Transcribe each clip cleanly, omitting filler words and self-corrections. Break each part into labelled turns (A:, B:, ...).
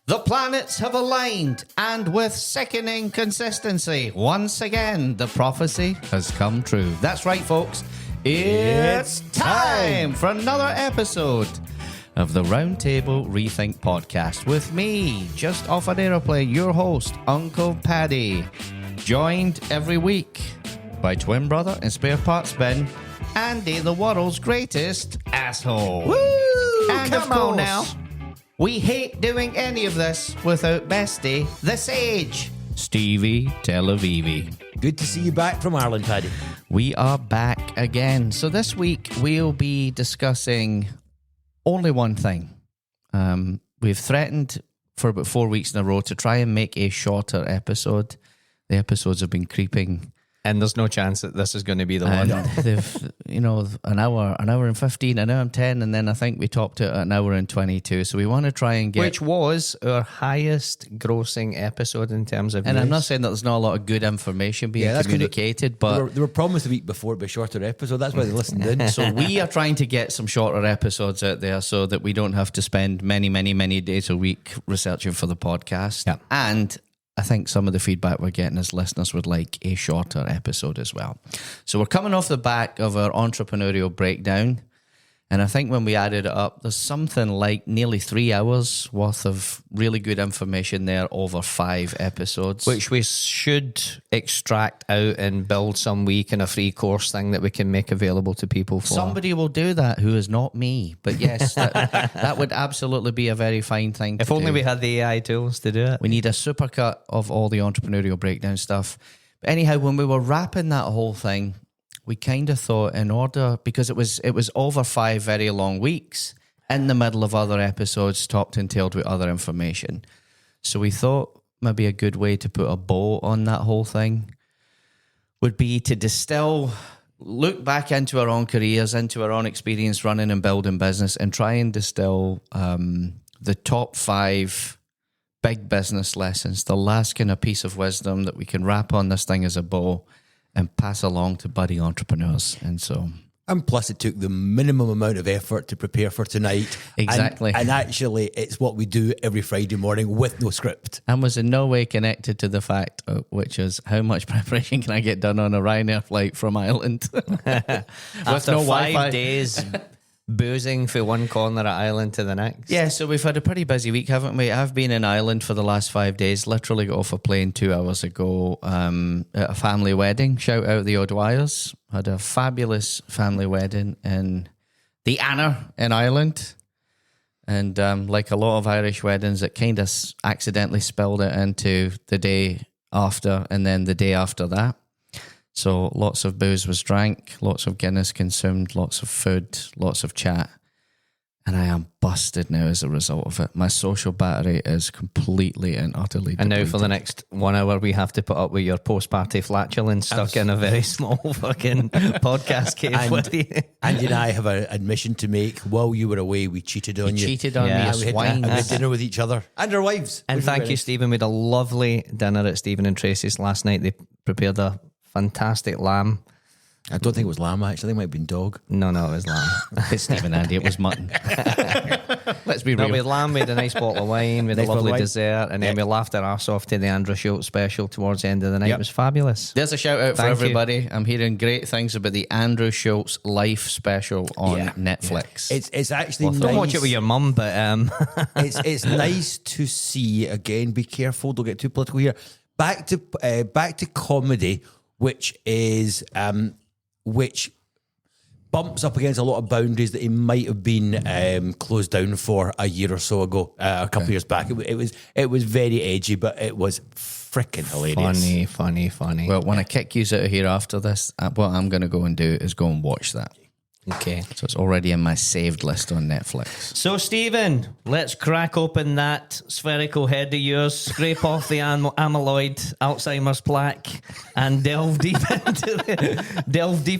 A: The planets have aligned, and with sickening consistency, once again, the prophecy has come true. That's right, folks. It's time for another episode of the Roundtable Rethink podcast with me, just off an aeroplane, your host, Uncle Paddy, joined every week by twin brother and spare parts Ben, Andy, the world's greatest asshole.
B: Woo!
A: And
B: Come
A: of course,
B: on now.
A: we hate doing any of this without Bestie, the Sage, Stevie Tel Avivi.
B: Good to see you back from Ireland, Paddy.
A: We are back again. So this week we'll be discussing only one thing. We've threatened for about 4 weeks in a row to try and make a shorter episode. The episodes have been creeping.
C: And there's no chance that this is going to be the
A: And
C: one.
A: they've, an hour and 15, an hour and 10, and then I think we topped it at an hour and 22. So we want to try and get...
C: Which was our highest grossing episode in terms of
A: And
C: views.
A: I'm not saying that there's not a lot of good information being communicated, but...
B: They were promised a week before it'd be a shorter episode. That's why they listened in.
A: So we are trying to get some shorter episodes out there so that we don't have to spend many days a week researching for the podcast.
C: Yeah.
A: And I think some of the feedback we're getting as listeners would like a shorter episode as well. So we're coming off the back of our entrepreneurial breakdown. And I think when we added it up, there's something like nearly 3 hours worth of really good information there over 5 episodes.
C: Which we should extract out and build some week in a free course thing that we can make available to people for.
A: Somebody will do that who is not me. But yes, that would absolutely be a very fine thing
C: If
A: to
C: only
A: do.
C: we had the AI tools to do it.
A: We need a supercut of all the entrepreneurial breakdown stuff. But anyhow, when we were wrapping that whole thing, we kind of thought in order, because it was over 5 very long weeks in the middle of other episodes topped and tailed with other information. So we thought maybe a good way to put a bow on that whole thing would be to distill, look back into our own careers, into our own experience running and building business, and try and distill the top 5 big business lessons, the last kind of piece of wisdom that we can wrap on this thing as a bow and pass along to budding entrepreneurs. And so...
B: And plus, it took the minimum amount of effort to prepare for tonight.
A: Exactly.
B: And actually, it's what we do every Friday morning with no script.
A: And was in no way connected to the fact, which is how much preparation can I get done on a Ryanair flight from Ireland?
C: After
A: no
C: 5
A: Wi-Fi.
C: days boozing from one corner of Ireland to the next.
A: Yeah, so we've had a pretty busy week, haven't we? I've been in Ireland for the last 5 days, literally got off a plane 2 hours ago at a family wedding. Shout out the O'Dwyers. Had a fabulous family wedding in the Anna in Ireland. And like a lot of Irish weddings, it kind of accidentally spilled it into the day after and then the day after that. So lots of booze was drank, lots of Guinness consumed, lots of food, lots of chat. And I am busted now as a result of it. My social battery is completely and utterly depleted.
C: And now for the next 1 hour, we have to put up with your post-party flatulence stuck in a very small fucking podcast cave with you.
B: Andy and I have an admission to make. While you were away, we cheated on you.
A: Cheated on me,
C: Yeah,
A: a
B: We
A: swine.
B: had dinner with each other and our wives.
C: And thank you, Stephen. We had a lovely dinner at Stephen and Tracy's last night. They prepared a fantastic lamb.
B: I don't think it was lamb, actually. It might have been dog.
C: No, it was lamb.
A: It's Stephen Andy, it was mutton. Let's be
C: No,
A: real.
C: we had lamb, we had a nice bottle of wine, we had
B: Nice
C: a
B: bottle of
C: lovely
B: wine.
C: dessert, and then we laughed our arse off to the Andrew Schultz special towards the end of the night.
B: Yep.
C: It was fabulous.
A: There's a shout out for
C: Thank you.
A: everybody. I'm hearing great things about the Andrew Schultz Life special on
B: Yeah.
A: Netflix.
B: It's actually nice.
C: Don't watch it with your mum, but
B: it's nice to see. Again, be careful, don't get too political here. Back to comedy, which bumps up against a lot of boundaries that he might have been closed down for a year or so ago, a couple of years back. It was very edgy, but it was freaking hilarious.
C: funny.
A: Well, when I kick you out of here after this, what I'm going to go and do is go and watch that.
C: Okay.
A: So it's already in my saved list on Netflix.
C: So, Stephen, let's crack open that spherical head of yours, scrape off the amyloid Alzheimer's plaque, and delve deep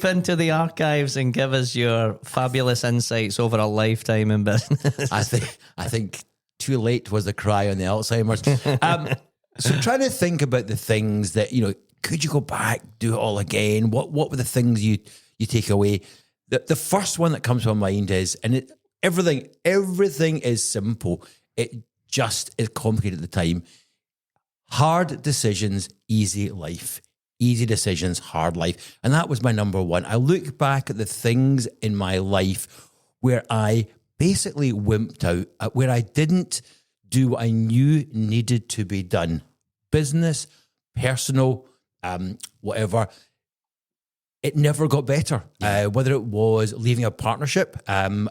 C: into the archives and give us your fabulous insights over a lifetime in business.
B: I think too late was the cry on the Alzheimer's. So trying to think about the things that, could you go back, do it all again? What were the things you take away? The first one that comes to my mind is, and everything is simple. It just as complicated at the time. Hard decisions, easy life. Easy decisions, hard life. And that was my number one. I look back at the things in my life where I basically wimped out, where I didn't do what I knew needed to be done. Business, personal, whatever. It never got better. Whether it was leaving a partnership, and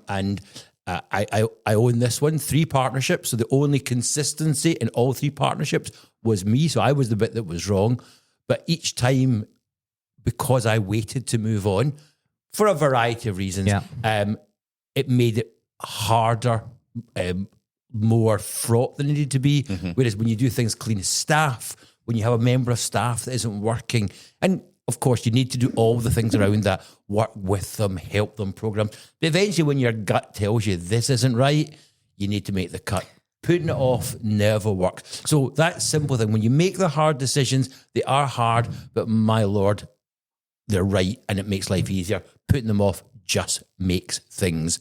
B: I own this one, 3 partnerships. So the only consistency in all 3 partnerships was me. So I was the bit that was wrong. But each time, because I waited to move on for a variety of reasons, it made it harder, more fraught than it needed to be. Mm-hmm. Whereas when you do things clean staff, when you have a member of staff that isn't working, and of course you need to do all the things around that, work with them, help them, program. But eventually when your gut tells you this isn't right, you need to make the cut. Putting it off never works. So that simple thing, when you make the hard decisions, they are hard, but my Lord, they're right and it makes life easier. Putting them off just makes things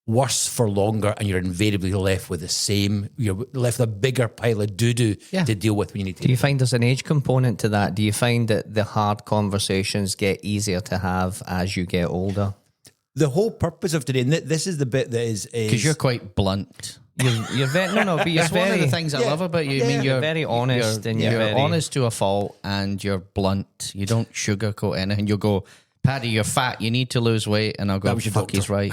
B: worse for longer, and you're invariably left with the same, you're left with a bigger pile of doo-doo to deal with when you need to.
C: Do you find there's an age component to that? Do you find that the hard conversations get easier to have as you get older?
B: The whole purpose of today, and this is the bit that is...
A: Because you're quite blunt.
C: You're very... No, but you're
A: it's one of the things I love about you. I mean,
C: you're very honest, and you're very
A: honest to a fault, and you're blunt. You don't sugarcoat anything. You'll go, Paddy, you're fat. You need to lose weight. And I'll go, fuck, he's right.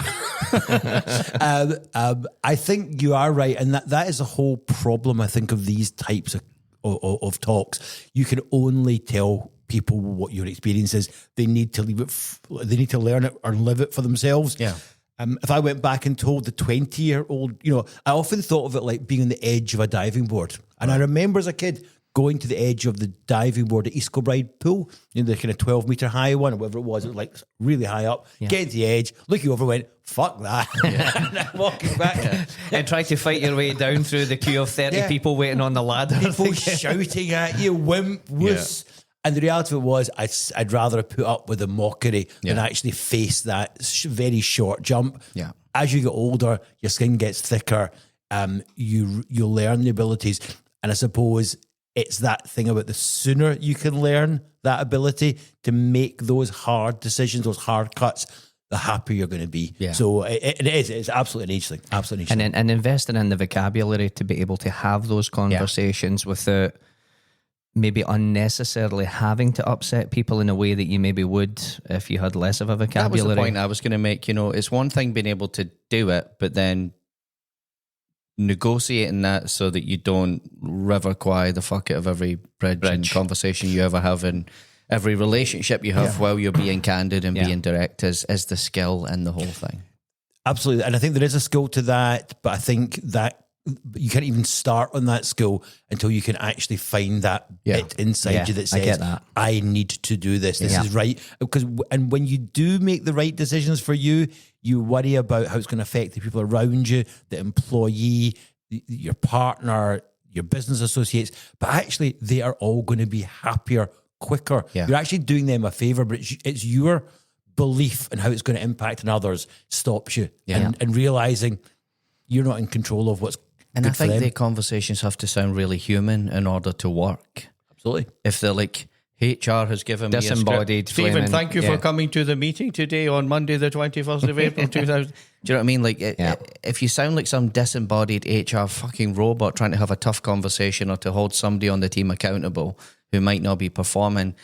B: I think you are right. And that is the whole problem, I think, of these types of talks. You can only tell people what your experience is. They need to leave it. They need to learn it or live it for themselves.
A: Yeah.
B: If I went back and told the 20-year-old, I often thought of it like being on the edge of a diving board. And I remember as a kid going to the edge of the diving board at East Kilbride Pool, the kind of 12-metre high one, or whatever it was like really high up, getting to the edge, looking over, went, fuck that. And I'm walking back.
C: And try to fight your way down through the queue of 30 people waiting on the ladder.
B: People shouting at you, wimp, wuss. And the reality of it was, I'd rather have put up with the mockery than actually face that very short jump.
A: Yeah.
B: As you get older, your skin gets thicker. You learn the abilities, and I suppose it's that thing about the sooner you can learn that ability to make those hard decisions, those hard cuts, the happier you're going to be.
A: Yeah.
B: So it's absolutely an age thing. Absolutely an age thing.
C: And investing in the vocabulary to be able to have those conversations without maybe unnecessarily having to upset people in a way that you maybe would if you had less of a vocabulary.
A: That was the point I was going to make. It's one thing being able to do it, but then negotiating that so that you don't river quay the fuck out of every bridge and conversation you ever have in every relationship you have while you're being candid and being direct is the skill in the whole thing.
B: Absolutely. And I think there is a skill to that, but I think that you can't even start on that skill until you can actually find that bit inside you that says, I need to do this. This is right. And when you do make the right decisions for you, you worry about how it's going to affect the people around you, the employee, your partner, your business associates. But actually, they are all going to be happier quicker. Yeah. You're actually doing them a favor, but it's your belief in how it's going to impact on others stops you. And realizing you're not in control of what's
A: and
B: good
A: I think
B: for them.
A: the conversations have to sound really human in order to work.
B: Absolutely.
A: If they're like, HR has given me
C: disembodied
A: a script. Stephen, thank you for coming to the meeting today on Monday, the 21st of April, 2000. Do you know what I mean? Like, if you sound like some disembodied HR fucking robot trying to have a tough conversation or to hold somebody on the team accountable who might not be performing,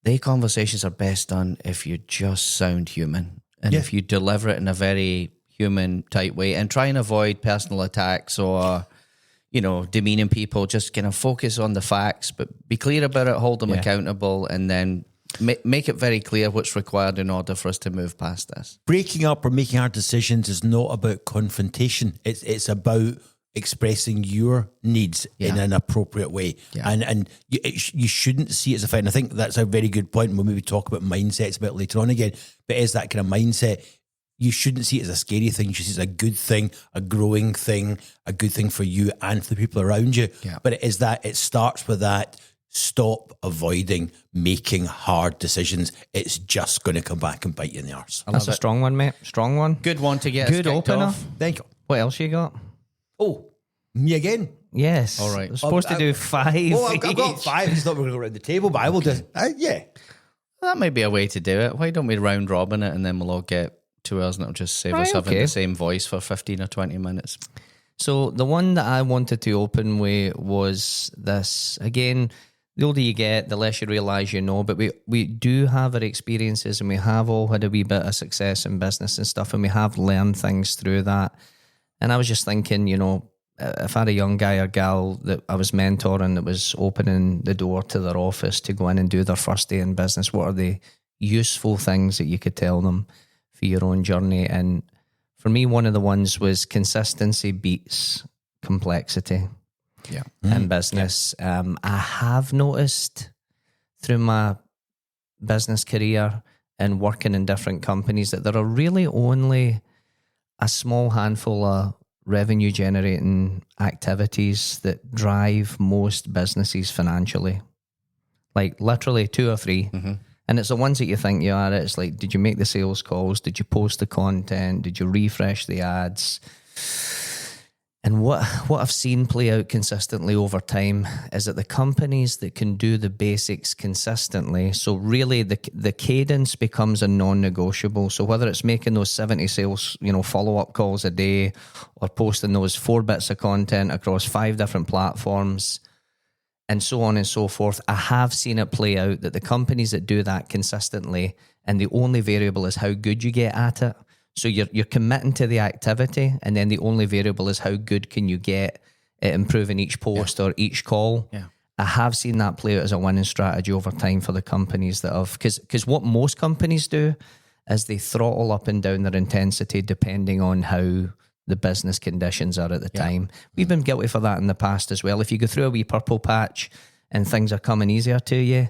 A: the conversations are best done if you just sound human and if you deliver it in a very human type way and try and avoid personal attacks or demeaning people. Just kind of focus on the facts, but be clear about it, hold them accountable, and then make it very clear what's required in order for us to move past this.
B: Breaking up or making hard decisions is not about confrontation. It's about expressing your needs in an appropriate way. Yeah. And you shouldn't see it as a fight. And I think that's a very good point. We'll maybe talk about mindsets a bit later on again. But as that kind of mindset, you shouldn't see it as a scary thing. You should see it as a good thing, a growing thing, a good thing for you and for the people around you. Yeah. But it starts with that. Stop avoiding making hard decisions. It's just going to come back and bite you in the arse.
C: That's a strong one, mate. Strong one.
A: Good one to get
C: good opener.
A: off.
B: Thank you.
C: What else you got?
B: Oh, Me again.
C: Yes.
A: All right.
C: We're supposed to do 5.
B: Oh, I've got 5. It's not we're going to go around the table, but I will just, yeah.
A: That might be a way to do it. Why don't we round robin it and then we'll all get 2 hours and it'll just save us having the same voice for 15 or 20 minutes.
C: So the one that I wanted to open with was this. Again, the older you get, the less you realise you know, but we do have our experiences and we have all had a wee bit of success in business and stuff, and we have learned things through that. And I was just thinking, you know, if I had a young guy or gal that I was mentoring that was opening the door to their office to go in and do their first day in business, what are the useful things that you could tell them for your own journey? And for me, one of the ones was consistency beats complexity.
A: Yeah.
C: In business. I have noticed through my business career and working in different companies that there are really only a small handful of revenue generating activities that drive most businesses financially. Like literally 2 or 3.
A: Mm-hmm.
C: And it's the ones that you think you are. It's like, did you make the sales calls? Did you post the content? Did you refresh the ads? And what I've seen play out consistently over time is that the companies that can do the basics consistently, so really the cadence becomes a non-negotiable. So whether it's making those 70 sales, follow-up calls a day, or posting those 4 bits of content across 5 different platforms, and so on and so forth, I have seen it play out that the companies that do that consistently, and the only variable is how good you get at it. So you're committing to the activity, and then the only variable is how good can you get at improving each post or each call.
A: Yeah.
C: I have seen that play out as a winning strategy over time for the companies that have, because what most companies do is they throttle up and down their intensity depending on how the business conditions are at the time. We've been guilty for that in the past as well. If you go through a wee purple patch and things are coming easier to you,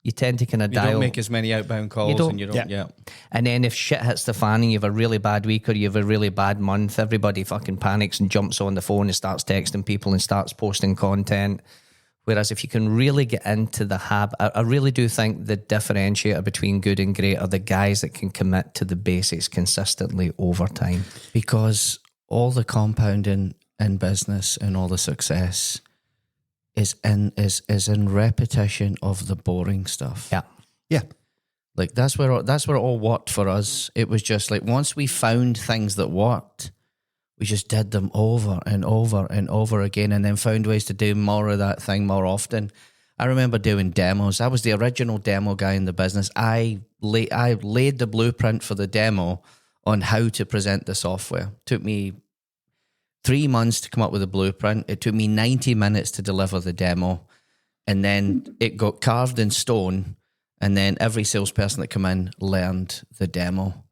C: you tend to kind of dial.
A: You don't make as many outbound calls and you don't,
C: And then if shit hits the fan and you have a really bad week or you have a really bad month, everybody fucking panics and jumps on the phone and starts texting people and starts posting content. Whereas if you can really get into the habit, I really do think the differentiator between good and great are the guys that can commit to the basics consistently over time.
A: Because all the compounding in business and all the success is in repetition of the boring stuff.
C: Yeah.
A: Like that's where it all worked for us. It was just like once we found things that worked, we just did them over and over and over again, and then found ways to do more of that thing more often. I remember doing demos. I was the original demo guy in the business. I laid the blueprint for the demo on how to present the software. It took me 3 months to come up with a blueprint. It took me 90 minutes to deliver the demo. And then it got carved in stone. And then every salesperson that came in learned the demo.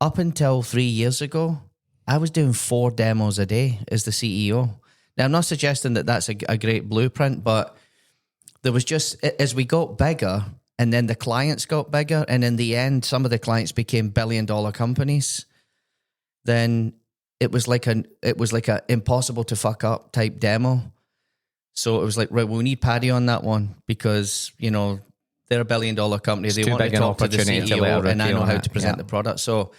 A: Up until 3 years ago, I was doing 4 demos a day as the CEO. Now, I'm not suggesting that that's a great blueprint, but there was just, as we got bigger, and then the clients got bigger, and in the end, some of the clients became billion-dollar companies, then it was like a impossible to fuck up type demo. So it was like, right, we need Paddy on that one because, they're a billion-dollar company. They want to talk to the CEO and I know how to present the product. So,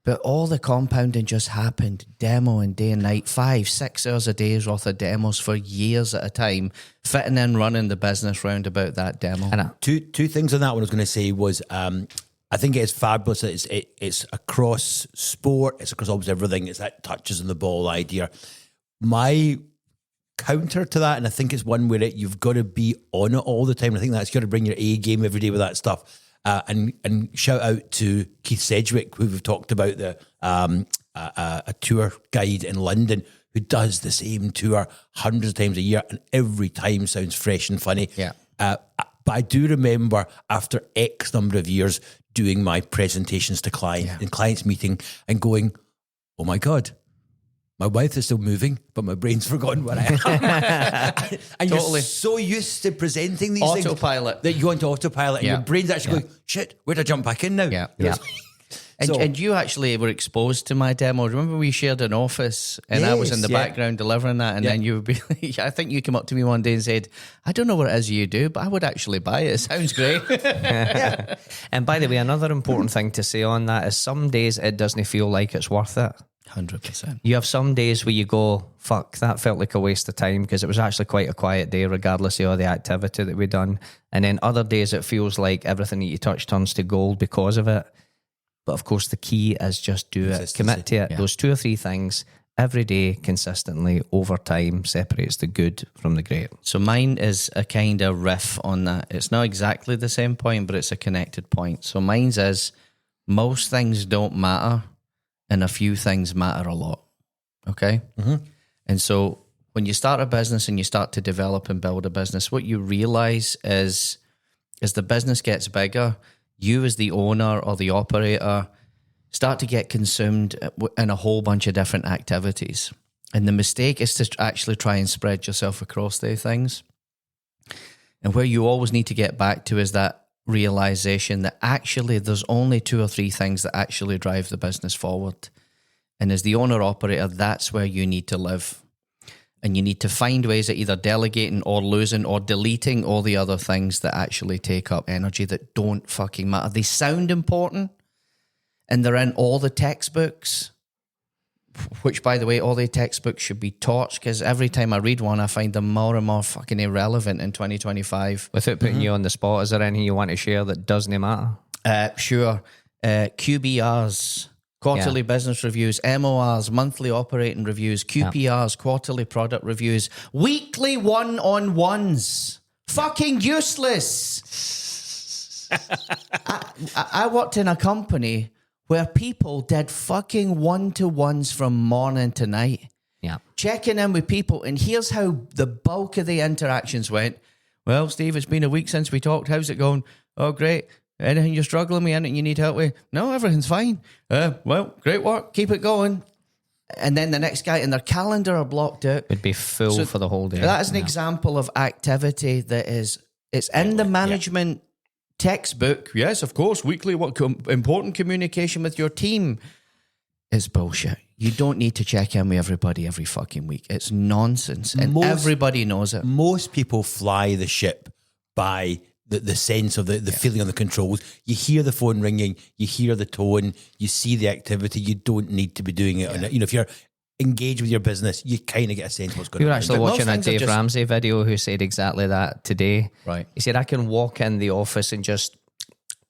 A: but all the compounding just happened, demo and day and night, 5-6 hours a day's worth of demos for years at a time, fitting in, running the business round about that demo.
B: And two things on that one I was going to say was, I think it's fabulous that it's across sport, it's across almost everything. It's that touches on the ball idea. My counter to that, and I think it's one where you've got to be on it all the time. And I think that's got to bring your A game every day with that stuff. And shout out to Keith Sedgwick, who we've talked about, a tour guide in London who does the same tour hundreds of times a year, and every time sounds fresh and funny.
A: Yeah.
B: But I do remember after X number of years doing my presentations to clients meeting and going, oh my God, my wife is still moving, but my brain's forgotten where I am. And
A: Totally.
B: You're so used to presenting these things
A: Autopilot.
B: that you go into autopilot and your brain's actually going, shit, where'd I jump back in now?
A: Yeah. And you actually were exposed to my demo. Remember we shared an office and I was in the background delivering that, and then you would be like, I think you came up to me one day and said, I don't know what it is you do, but I would actually buy it. It sounds great.
C: And by the way, another important thing to say on that is some days it doesn't feel like it's worth it.
A: 100%.
C: You have some days where you go, fuck, that felt like a waste of time because it was actually quite a quiet day, regardless of all the activity that we've done. And then other days it feels like everything that you touch turns to gold because of it. But of course, the key is just do it, commit to it.
A: Yeah.
C: Those 2 or 3 things every day, consistently, over time, separates the good from the great.
A: So mine is a kind of riff on that. It's not exactly the same point, but it's a connected point. So mine's is most things don't matter and a few things matter a lot. Okay?
B: Mm-hmm.
A: And so when you start a business and you start to develop and build a business, what you realize is as the business gets bigger, you as the owner or the operator start to get consumed in a whole bunch of different activities. And the mistake is to actually try and spread yourself across those things. And where you always need to get back to is that realization that actually there's only 2 or 3 things that actually drive the business forward. And as the owner operator, that's where you need to live. And you need to find ways of either delegating or losing or deleting all the other things that actually take up energy that don't fucking matter. They sound important, and they're in all the textbooks, which, by the way, all the textbooks should be taught, because every time I read one, I find them more and more fucking irrelevant in 2025.
C: Without putting you on the spot, is there anything you want to share that doesn't matter?
A: Sure. QBRs, quarterly business reviews, MORs, monthly operating reviews, QPRs, quarterly product reviews, weekly one-on-ones. Fucking useless. I worked in a company where people did fucking one-to-ones from morning to night.
C: Yeah.
A: Checking in with people, and here's how the bulk of the interactions went. Well, Steve, it's been a week since we talked. How's it going? Oh, great. Anything you're struggling with, anything you need help with? No, everything's fine. Well, great work. Keep it going. And then the next guy, and their calendar are blocked out.
C: Would be full for the whole day.
A: That is an example of activity that is, it's in the management textbook. Yes, of course, weekly, important communication with your team. It's bullshit. You don't need to check in with everybody every fucking week. It's nonsense. And everybody knows it.
B: Most people fly the ship by the sense of the feeling on the controls. You hear the phone ringing, you hear the tone, you see the activity. You don't need to be doing it. On it. If you're engaged with your business, you kind of get a sense of what's going on.
C: We were actually watching a Dave Ramsey video who said exactly that today.
A: Right.
C: He said, I can walk in the office and just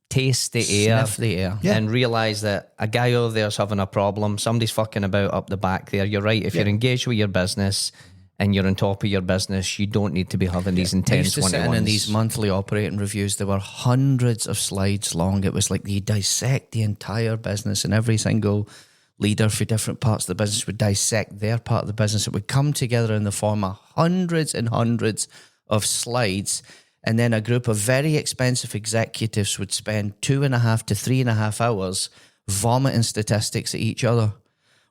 C: taste the air,
A: Sniff the air.
C: and realise that a guy over there's having a problem. Somebody's fucking about up the back there. You're right. If you're engaged with your business and you're on top of your business, you don't need to be having these intense one-on-ones.
A: In these monthly operating reviews, there were hundreds of slides long. It was like they dissect the entire business, and every single leader for different parts of the business would dissect their part of the business. It would come together in the form of hundreds and hundreds of slides, and then a group of very expensive executives would spend 2.5 to 3.5 hours vomiting statistics at each other.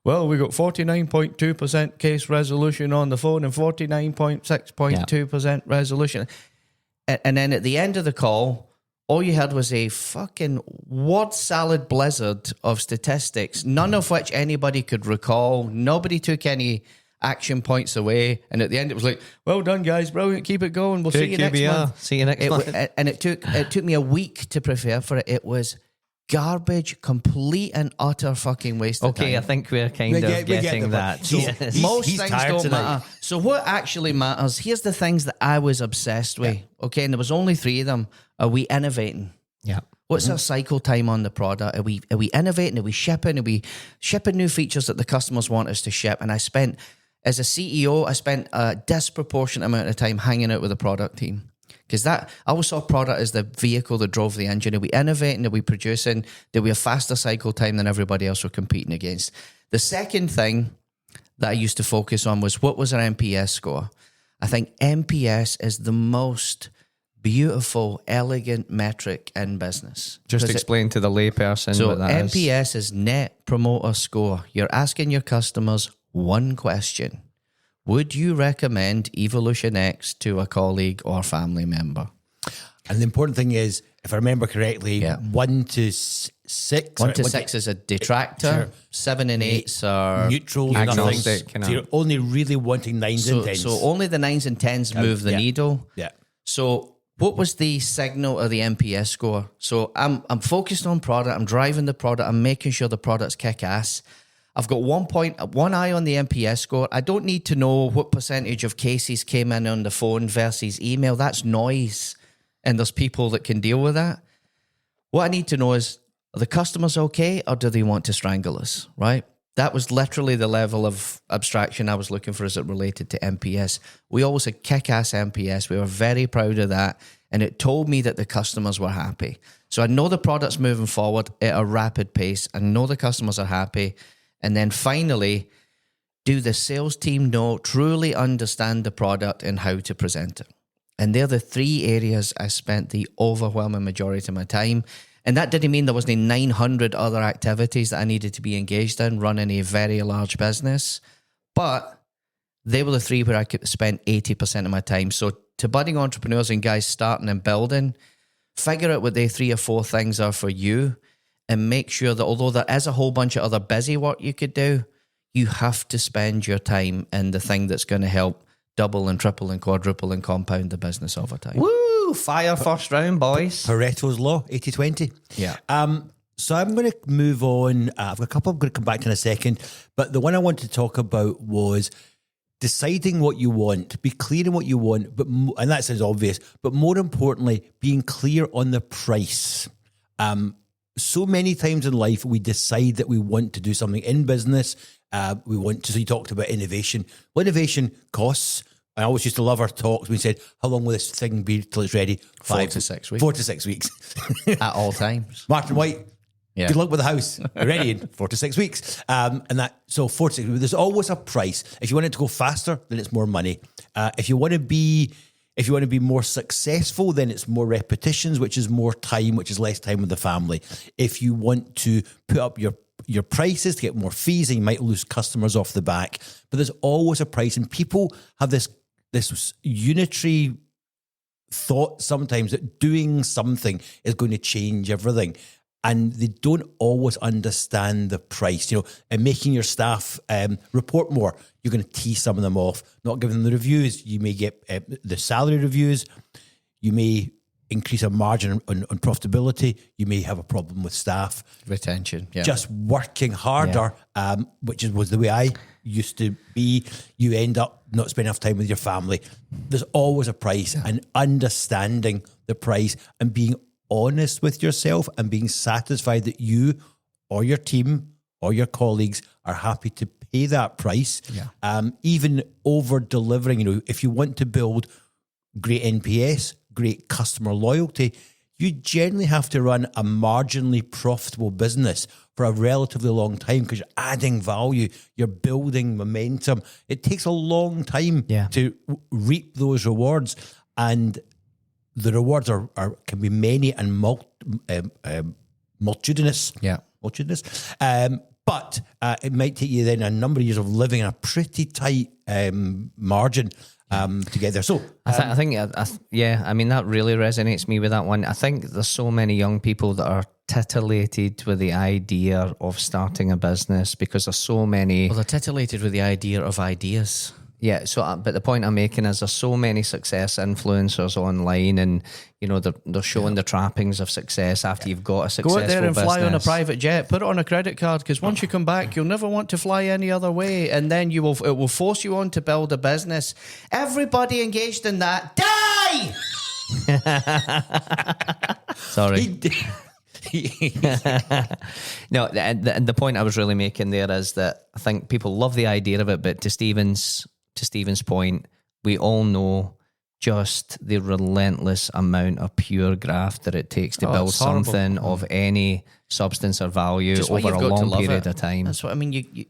A: Well, we got 49.2% case resolution on the phone and 49.6.2% resolution. And then at the end of the call, all you had was a fucking word salad blizzard of statistics, none of which anybody could recall. Nobody took any action points away. And at the end, it was like, well done, guys. Brilliant. Keep it going. We'll see you next month.
C: See you next month.
A: And it took me a week to prepare for it. It was garbage, complete and utter fucking waste of time.
C: Okay, I think we're kind of getting that.
A: So most things don't matter. So what actually matters, here's the things that I was obsessed with. Okay, and there was only 3 of them. Are we innovating?
C: Yeah.
A: What's our cycle time on the product? Are we innovating? Are we shipping? Are we shipping new features that the customers want us to ship? And as a CEO, I spent a disproportionate amount of time hanging out with the product team. Because I always saw product as the vehicle that drove the engine. Are we innovating? Are we producing? Do we have faster cycle time than everybody else we're competing against? The second thing that I used to focus on was, what was our NPS score? I think NPS is the most beautiful, elegant metric in business.
C: Just explain to the layperson what that is.
A: NPS is Net Promoter Score. You're asking your customers one question. Would you recommend Evolution X to a colleague or family member?
B: And the important thing is, if I remember correctly, 1 to 6.
A: 1 to 6 is a detractor. 7 and 8s are
B: neutral,
C: agnostic.
B: So you're only really wanting 9s and 10s.
A: So only the 9s and 10s move the needle.
B: Yeah.
A: So what was the signal of the NPS score? So I'm focused on product. I'm driving the product. I'm making sure the product's kick ass. I've got 1 eye on the NPS score. I don't need to know what percentage of cases came in on the phone versus email. That's noise. And there's people that can deal with that. What I need to know is, are the customers okay, or do they want to strangle us, right? That was literally the level of abstraction I was looking for as it related to NPS. We always had kick-ass NPS. We were very proud of that. And it told me that the customers were happy. So I know the product's moving forward at a rapid pace. I know the customers are happy. And then finally, do the sales team truly understand the product and how to present it? And they're the 3 areas I spent the overwhelming majority of my time. And that didn't mean there wasn't 900 other activities that I needed to be engaged in running a very large business. But they were the 3 where I could spend 80% of my time. So to budding entrepreneurs and guys starting and building, figure out what the 3 or 4 things are for you, and make sure that although there is a whole bunch of other busy work you could do, you have to spend your time in the thing that's going to help double and triple and quadruple and compound the business over time.
C: Woo! Fire first round, boys.
B: Pareto's law, 80-20.
A: Yeah.
B: So I'm going to move on. I've got a couple I'm going to come back to in a second. But the one I wanted to talk about was deciding what you want. Be clear on what you want, and that sounds obvious, but more importantly, being clear on the price. So many times in life, we decide that we want to do something in business. We want to, so you talked about innovation. Well, innovation costs. I always used to love our talks. We said, how long will this thing be till it's ready?
A: 4 to 6 weeks.
B: 4 to 6 weeks.
A: At all times.
B: Martin White,
A: Yeah.
B: good luck with the house. We're ready in 4 to 6 weeks. So 4 to 6 weeks. There's always a price. If you want it to go faster, then it's more money. If you want to be more successful, then it's more repetitions, which is more time, which is less time with the family. If you want to put up your prices to get more fees, and you might lose customers off the back. But there's always a price, and people have this unitary thought sometimes that doing something is going to change everything. And they don't always understand the price. And making your staff report more, you're going to tee some of them off, not giving them the reviews. You may get the salary reviews. You may increase a margin on profitability. You may have a problem with staff.
A: Retention, yeah.
B: Just working harder, which was the way I used to be. You end up not spending enough time with your family. There's always a price, and understanding the price and being honest with yourself and being satisfied that you or your team or your colleagues are happy to pay that price. Even over delivering, if you want to build great NPS, great customer loyalty, you generally have to run a marginally profitable business for a relatively long time because you're adding value, you're building momentum. It takes a long time to reap those rewards, and the rewards can be many and multitudinous. Multitudinous. But it might take you then a number of years of living in a pretty tight margin together. So
C: I think that really resonates me with that one. I think there's so many young people that are titillated with the idea of starting a business because there's so many.
A: Well, they're titillated with the idea of ideas.
C: Yeah, so but the point I'm making is there's so many success influencers online, and they're showing the trappings of success after you've got a successful
A: Go out there and
C: business.
A: fly on a private jet, put it on a credit card, because once you come back, you'll never want to fly any other way, and then it will force you on to build a business. Everybody engaged in that, die!
C: Sorry. No, the point I was really making there is that I think people love the idea of it, but to Stephen's point, we all know just the relentless amount of pure graft that it takes to build something of any substance or value over a long period of time.
A: That's what I mean.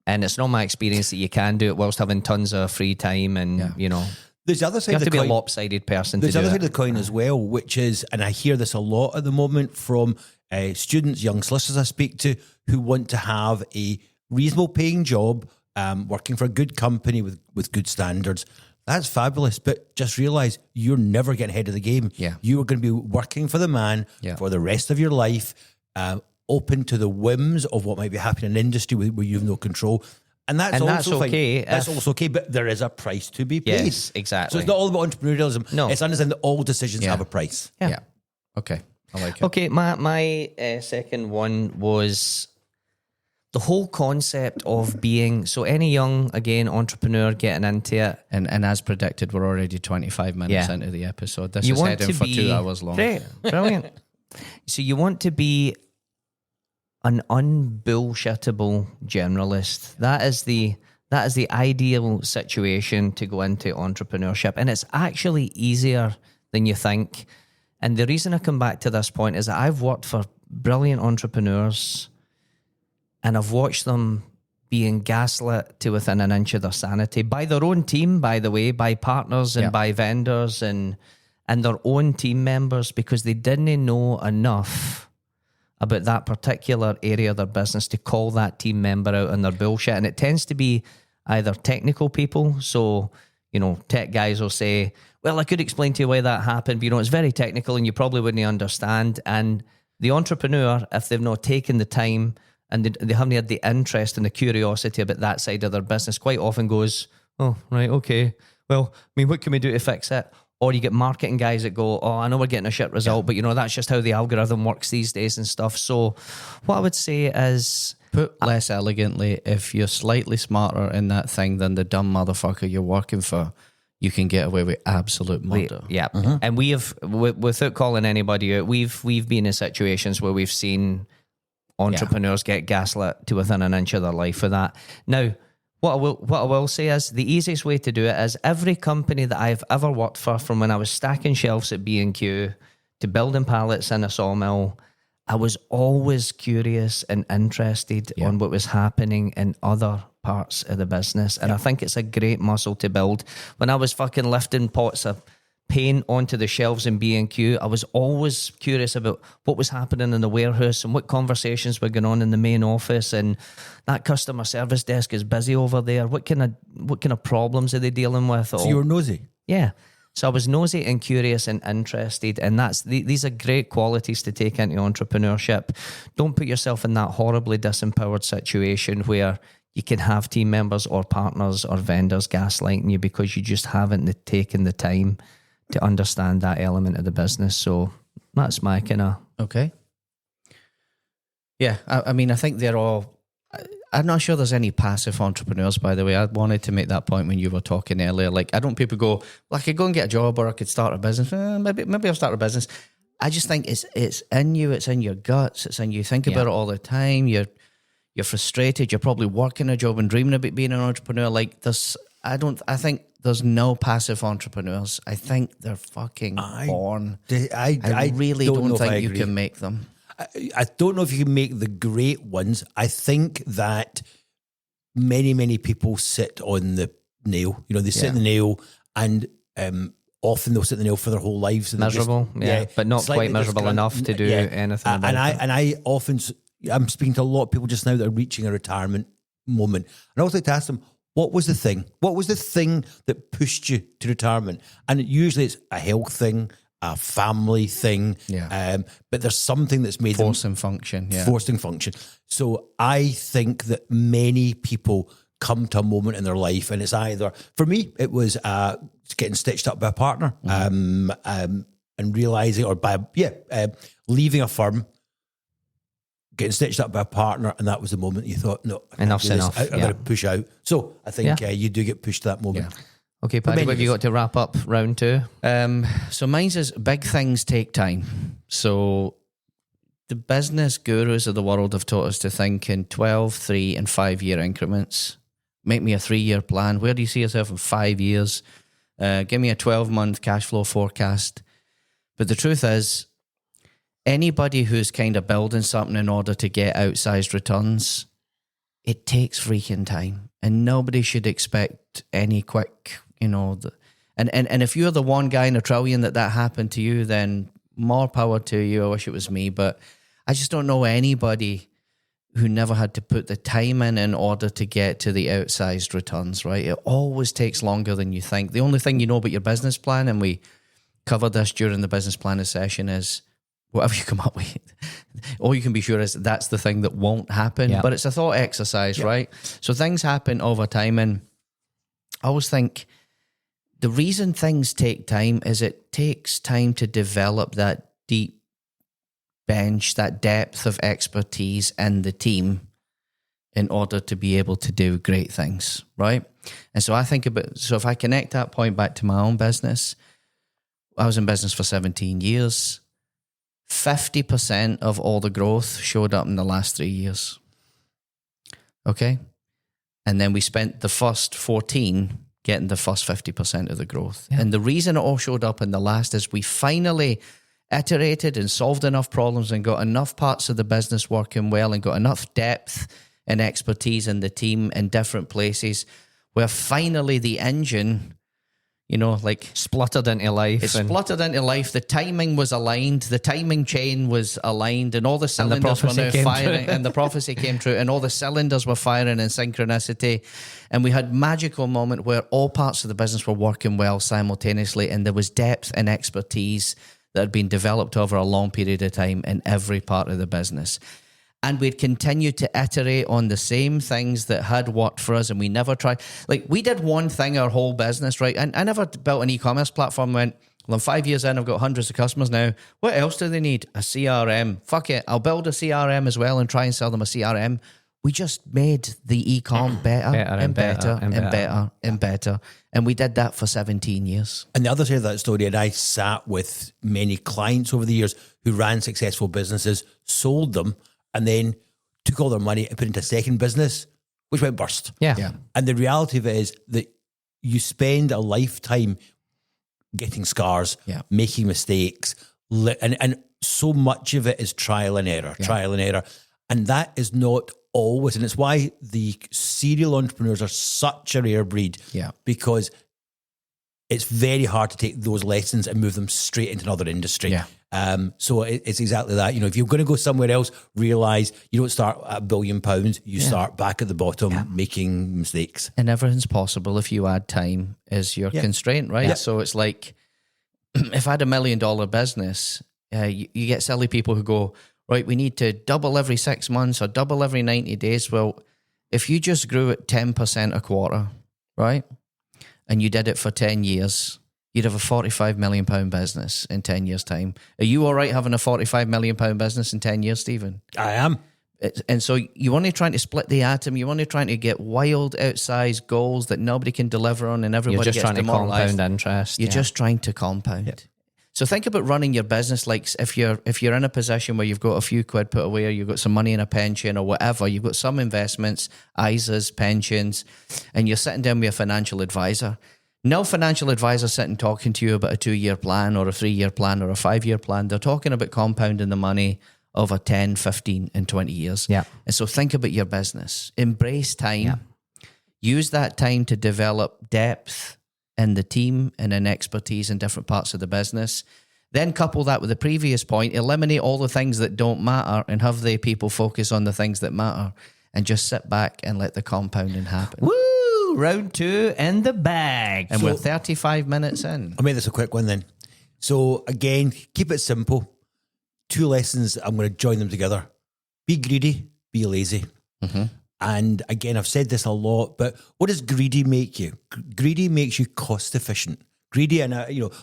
C: And it's not my experience that you can do it whilst having tons of free time, and
B: there's the other side
C: you have
B: of the
C: to
B: coin.
C: be a lopsided person.
B: There's
C: to
B: the
C: do
B: other
C: it.
B: side of the coin as well, which is, and I hear this a lot at the moment from students, young solicitors I speak to, who want to have a reasonable paying job, working for a good company with good standards. That's fabulous, but just realise you're never getting ahead of the game.
A: Yeah.
B: You are going to be working for the man for the rest of your life, open to the whims of what might be happening in an industry where you have no control. And that's also
C: okay.
B: Fine. That's also okay, but there is a price to be paid.
C: Yes, exactly.
B: So it's not all about entrepreneurialism.
C: No.
B: It's understanding that all decisions have a price.
A: Yeah. Okay. I like it.
C: Okay, my second one was the whole concept of being, so any young, again, entrepreneur getting into it.
A: And as predicted, we're already 25 minutes
C: Yeah.
A: into the episode. This
C: You
A: is
C: want
A: heading
C: to
A: for
C: be
A: 2 hours long.
C: Great, brilliant. So you want to be an unbullshitable generalist. That is the ideal situation to go into entrepreneurship, and it's actually easier than you think. And the reason I come back to this point is that I've worked for brilliant entrepreneurs, and I've watched them being gaslit to within an inch of their sanity by their own team, by the way, by partners and by vendors and their own team members, because they didn't know enough about that particular area of their business to call that team member out on their bullshit. And it tends to be either technical people. So, tech guys will say, well, I could explain to you why that happened, but it's very technical and you probably wouldn't understand. And the entrepreneur, if they've not taken the time and they haven't had the interest and the curiosity about that side of their business, quite often goes, oh, right, okay. Well, what can we do to fix it? Or you get marketing guys that go, oh, I know we're getting a shit result, but that's just how the algorithm works these days and stuff. So what I would say is,
A: put less elegantly, if you're slightly smarter in that thing than the dumb motherfucker you're working for, you can get away with absolute murder.
C: Yeah. And we have, without calling anybody out, we've been in situations where we've seen entrepreneurs get gaslit to within an inch of their life for that. Now, what I will say is the easiest way to do it is every company that I've ever worked for, from when I was stacking shelves at B&Q to building pallets in a sawmill, I was always curious and interested on what was happening in other parts of the business. And I think it's a great muscle to build. When I was fucking lifting pots of paint onto the shelves in B&Q, I was always curious about what was happening in the warehouse and what conversations were going on in the main office, and that customer service desk is busy over there. What kind of problems are they dealing with?
B: So you were nosy.
C: Yeah. So I was nosy and curious and interested, and these are great qualities to take into entrepreneurship. Don't put yourself in that horribly disempowered situation where you can have team members or partners or vendors gaslighting you because you just haven't taken the time to understand that element of the business. So that's my kind of...
A: Okay. Yeah, I mean, I think they're all... I'm not sure there's any passive entrepreneurs, by the way. I wanted to make that point when you were talking earlier. Like, I don't people go, well, I could go and get a job or I could start a business. Maybe I'll start a business. I just think it's in you, it's in your guts, it's in you. Think about it all the time. You're frustrated. You're probably working a job and dreaming about being an entrepreneur. Like, I think there's no passive entrepreneurs. I think they're fucking born. I really don't think you can make them.
B: I don't know if you can make the great ones. I think that many people sit on the nail. They sit in the nail, and often they'll sit in the nail for their whole lives. And
C: miserable, but not quite miserable enough to do anything about it.
B: And I often, I'm speaking to a lot of people just now that are reaching a retirement moment. And I always like to ask them, what was the thing? What was the thing that pushed you to retirement? And usually it's a health thing, a family thing, but there's something that's made
A: forcing function.
B: So I think that many people come to a moment in their life, and it's either, for me, it was getting stitched up by a partner, and realizing, or by leaving a firm, getting stitched up by a partner, and that was the moment you thought, no,
C: enough's enough.
B: I'm going to push out. So I think you do get pushed to that moment.
C: Yeah. Okay, Paddy, what have you got to wrap up round two?
A: So mine says big things take time. So the business gurus of the world have taught us to think in 12, 3 and 5 year increments. Make me a 3-year plan. Where do you see yourself in 5 years? Give me a 12-month cash flow forecast. But the truth is, anybody who's kind of building something in order to get outsized returns, it takes freaking time. And nobody should expect any quick, and if you're the one guy in a trillion that happened to you, then more power to you. I wish it was me, but I just don't know anybody who never had to put the time in order to get to the outsized returns, right? It always takes longer than you think. The only thing you know about your business plan, and we covered this during the business planning session, is whatever you come up with, all you can be sure is that's the thing that won't happen. But it's a thought exercise, right? So things happen over time, and I always think the reason things take time is it takes time to develop that deep bench, that depth of expertise in the team in order to be able to do great things, right? And so I think so if I connect that point back to my own business, I was in business for 17 years. 50% of all the growth showed up in the last 3 years. Okay? And then we spent the first 14 getting the first 50% of the growth. Yeah. And the reason it all showed up in the last is we finally iterated and solved enough problems and got enough parts of the business working well and got enough depth and expertise in the team in different places where finally the engine,
C: spluttered into life.
A: Spluttered into life. The timing was aligned. The timing chain was aligned, and all the cylinders were now firing. And the prophecy came true, and all the cylinders were firing in synchronicity. And we had a magical moment where all parts of the business were working well simultaneously, and there was depth and expertise that had been developed over a long period of time in every part of the business. And we'd continue to iterate on the same things that had worked for us, and we never tried. We did one thing our whole business, right? And I never built an e-commerce platform and went, well, I'm 5 years in, I've got hundreds of customers now. What else do they need? A CRM. Fuck it, I'll build a CRM as well and try and sell them a CRM. We just made the e-com better and better. And we did that for 17 years.
B: And the other side of that story, and I sat with many clients over the years who ran successful businesses, sold them, and then took all their money and put into a second business, which went burst.
C: Yeah.
B: And the reality of it is that you spend a lifetime getting scars, making mistakes, and so much of it is trial and error. And that is not always, and it's why the serial entrepreneurs are such a rare breed, because it's very hard to take those lessons and move them straight into another industry. So it's exactly that. If you're going to go somewhere else, realize you don't start at £1 billion, you start back at the bottom making mistakes.
A: And everything's possible if you add time as your constraint, right? So it's like, if I had $1 million business, you get silly people who go, right, we need to double every 6 months or double every 90 days. Well, if you just grew at 10% a quarter, right, and you did it for 10 years, you'd have a £45 million business in 10 years' time. Are you all right having a £45 million business in 10 years, Stephen?
B: I am.
A: And so you're only trying to split the atom. You're only trying to get wild, outsized goals that nobody can deliver on, and everybody gets demoralized.
C: You're just trying to compound interest.
A: You're just trying to compound. Yep. So think about running your business like if you're in a position where you've got a few quid put away, or you've got some money in a pension or whatever, you've got some investments, ISAs, pensions, and you're sitting down with a financial advisor. No financial advisor sitting talking to you about a 2-year plan or a 3-year plan or a 5-year plan. They're talking about compounding the money over 10, 15, and 20 years.
C: Yeah.
A: And so think about your business. Embrace time. Yeah. Use that time to develop depth in the team and in expertise in different parts of the business. Then couple that with the previous point, eliminate all the things that don't matter and have the people focus on the things that matter, and just sit back and let the compounding happen.
C: Woo! Round 2 in the bag.
A: And we're 35 minutes in.
B: I'll make this a quick one then. So again, keep it simple. 2 lessons, I'm going to join them together. Be greedy, be lazy.
A: Mm-hmm.
B: And again, I've said this a lot, but what does greedy make you? Greedy makes you cost efficient. Greedy, and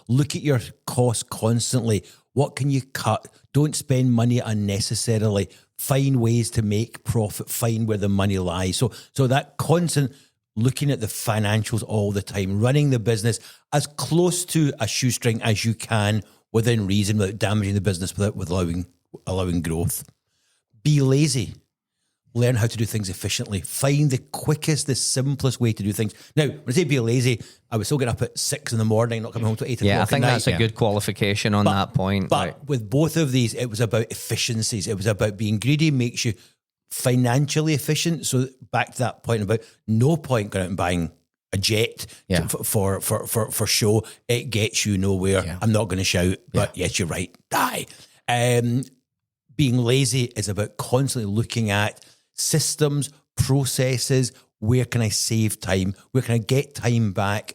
B: look at your costs constantly. What can you cut? Don't spend money unnecessarily. Find ways to make profit. Find where the money lies. So that constant looking at the financials all the time, running the business as close to a shoestring as you can within reason, without damaging the business, without allowing growth. Be lazy. Learn how to do things efficiently. Find the quickest, the simplest way to do things. Now, when I say be lazy, I was still getting up at 6 a.m, not coming home till 8 o'clock.
C: Yeah, I think that's a good qualification on that point.
B: But with both of these, it was about efficiencies. It was about being greedy makes you financially efficient. So back to that point about no point going out and buying a jet for show. It gets you nowhere. Yeah. I'm not going to shout, but yes, you're right. Die. Being lazy is about constantly looking at systems, processes. Where can I save time? Where can I get time back?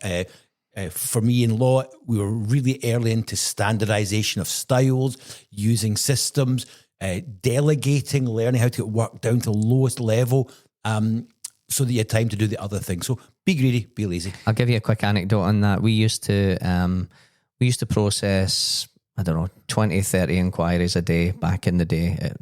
B: For me in law, we were really early into standardization of styles, using systems, delegating, learning how to get work down to the lowest level, so that you had time to do the other things. So be greedy, be lazy.
C: I'll give you a quick anecdote on that. We used to process, 20, 30 inquiries a day back in the day,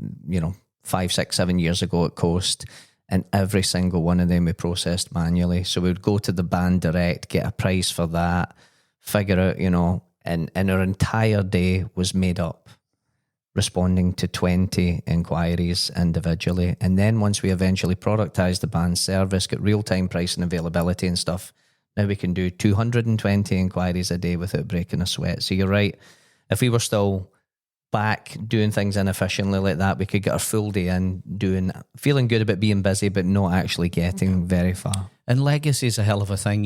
C: 5, 6, 7 years ago at Coast. and every single one of them we processed manually. So we would go to the band direct, get a price for that, figure out, and our entire day was made up responding to 20 inquiries individually. And then once we eventually productized the band service, got real-time price and availability and stuff, now we can do 220 inquiries a day without breaking a sweat. So you're right. If we were still back doing things inefficiently like that, we could get our full day in feeling good about being busy, but not actually getting very far.
A: And legacy is a hell of a thing,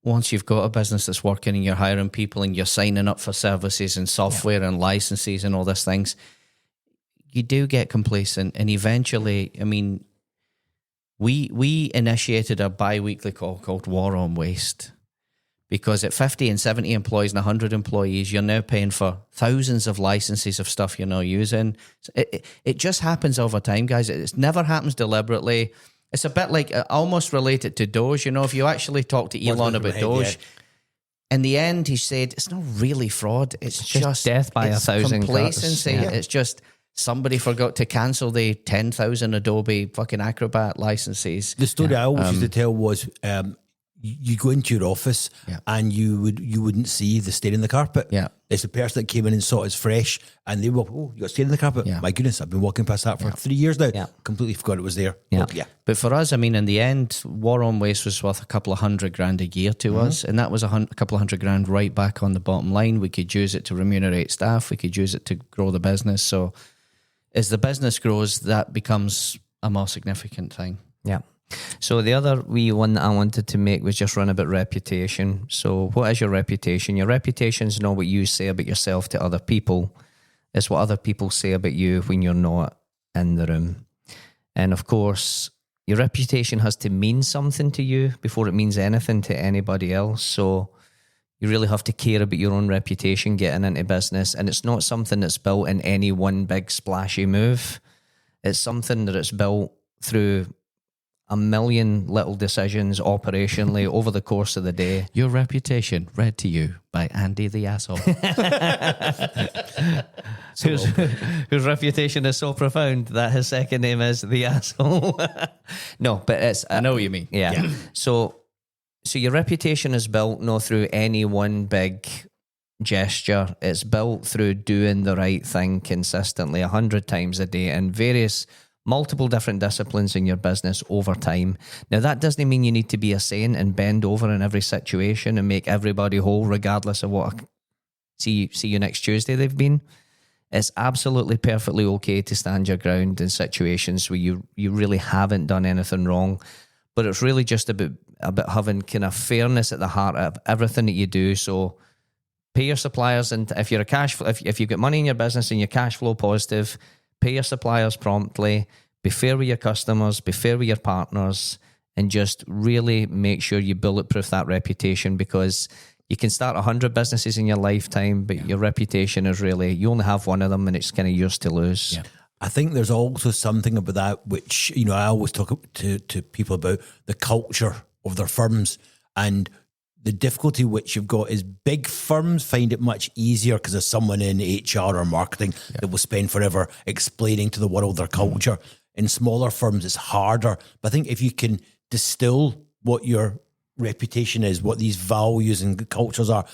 A: once you've got a business that's working and you're hiring people and you're signing up for services and software and licenses and all these things, you do get complacent. And eventually, we initiated a bi-weekly call called War on Waste, because at 50 and 70 employees and 100 employees, you're now paying for thousands of licenses of stuff you're not using. It just happens over time, guys. It never happens deliberately. It's a bit like almost related to Doge. If you actually talk to Elon about Doge, in the end, he said it's not really fraud. It's just
C: death by 1,000
A: complacency.
C: cuts. Yeah.
A: It's just somebody forgot to cancel the 10,000 Adobe fucking Acrobat licenses.
B: The story I always used to tell was you go into your office and you wouldn't see the stain in the carpet.
A: Yeah.
B: It's the person that came in and saw it as fresh, and they were, oh, you got stain in the carpet.
A: Yeah.
B: My goodness, I've been walking past that for 3 years now.
C: Yeah.
B: Completely forgot it was there.
C: Yeah.
B: Oh, yeah.
A: But for us, in the end, War on Waste was worth a couple of $100,000 a year to us. And that was a couple of $100,000 right back on the bottom line. We could use it to remunerate staff. We could use it to grow the business. So as the business grows, that becomes a more significant thing.
C: Yeah. So the other wee one that I wanted to make was just run about reputation. So what is your reputation? Your reputation is not what you say about yourself to other people. It's what other people say about you when you're not in the room. And of course, your reputation has to mean something to you before it means anything to anybody else. So you really have to care about your own reputation getting into business. And it's not something that's built in any one big splashy move. It's something that it's built through a million little decisions operationally over the course of the day.
A: Your reputation, read to you by Andy the Asshole.
C: whose reputation is so profound that his second name is the Asshole. No, but it's...
A: I know what you mean.
C: Yeah. So your reputation is built not through any one big gesture. It's built through doing the right thing consistently 100 times a day in multiple different disciplines in your business over time. Now, that doesn't mean you need to be a saint and bend over in every situation and make everybody whole regardless of what see you next Tuesday they've been. It's absolutely perfectly okay to stand your ground in situations where you really haven't done anything wrong. But it's really just about having kind of fairness at the heart of everything that you do. So pay your suppliers, and if you're if you've got money in your business and you're cash flow positive, pay your suppliers promptly, be fair with your customers, be fair with your partners, and just really make sure you bulletproof that reputation, because you can start 100 businesses in your lifetime, but your reputation is really, you only have one of them and it's kind of yours to lose.
B: Yeah. I think there's also something about that which, I always talk to people about the culture of their firms, and the difficulty which you've got is big firms find it much easier because there's someone in HR or marketing that will spend forever explaining to the world their culture. In smaller firms, it's harder. But I think if you can distill what your reputation is, what these values and cultures are,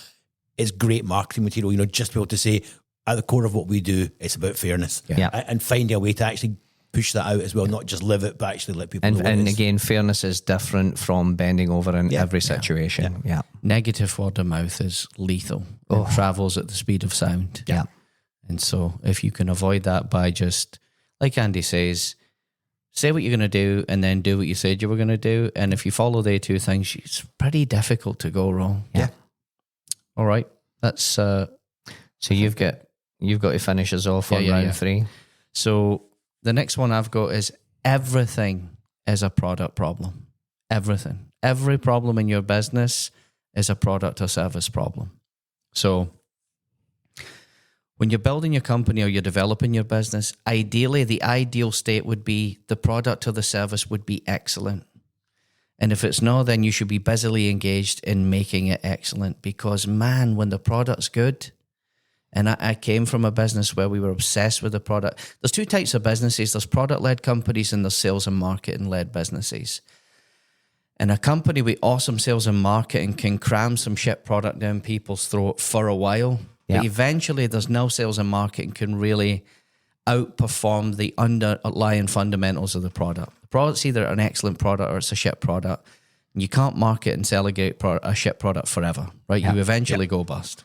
B: it's great marketing material. Just be able to say, at the core of what we do, it's about fairness.
C: Yeah.
B: And finding a way to actually push that out as well, not just live it, but actually let people know.
C: And again, fairness is different from bending over in every situation. Yeah.
A: Negative word of mouth is lethal. It travels at the speed of sound.
C: Yeah.
A: And so if you can avoid that by just, like Andy says, say what you're going to do and then do what you said you were going to do. And if you follow the two things, it's pretty difficult to go wrong.
C: Yeah.
A: All right. That's
C: so you've got to finish us off on round 3.
A: So the next one I've got is everything is a product problem. Everything. Every problem in your business is a product or service problem. So when you're building your company or you're developing your business, ideally the ideal state would be the product or the service would be excellent. And if it's not, then you should be busily engaged in making it excellent, because man, when the product's good, And I came from a business where we were obsessed with the product. There's two types of businesses. There's product-led companies and there's sales and marketing-led businesses. And a company with awesome sales and marketing can cram some shit product down people's throat for a while.
C: Yeah.
A: But eventually there's no sales and marketing can really outperform the underlying fundamentals of the product. The product's either an excellent product or it's a shit product. And you can't market and sell a shit product forever, right?
C: Yeah.
A: You eventually go bust.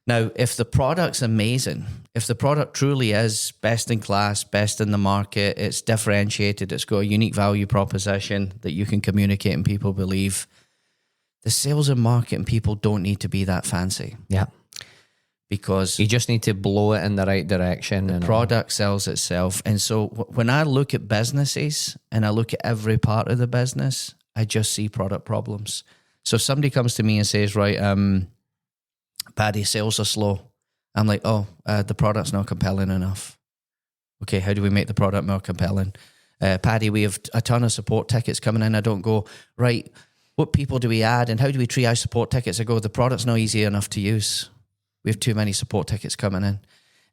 A: Now, if the product's amazing, if the product truly is best in class, best in the market, it's differentiated, it's got a unique value proposition that you can communicate and people believe, the sales and marketing people don't need to be that fancy.
C: Yeah.
A: Because
C: you just need to blow it in the right direction.
A: The product sells itself. And so when I look at businesses and I look at every part of the business, I just see product problems. So if somebody comes to me and says, right, Paddy, sales are slow. I'm like, the product's not compelling enough. Okay, how do we make the product more compelling? Paddy, we have a ton of support tickets coming in. I don't go, right, what people do we add and how do we triage support tickets? I go, the product's not easy enough to use. We have too many support tickets coming in.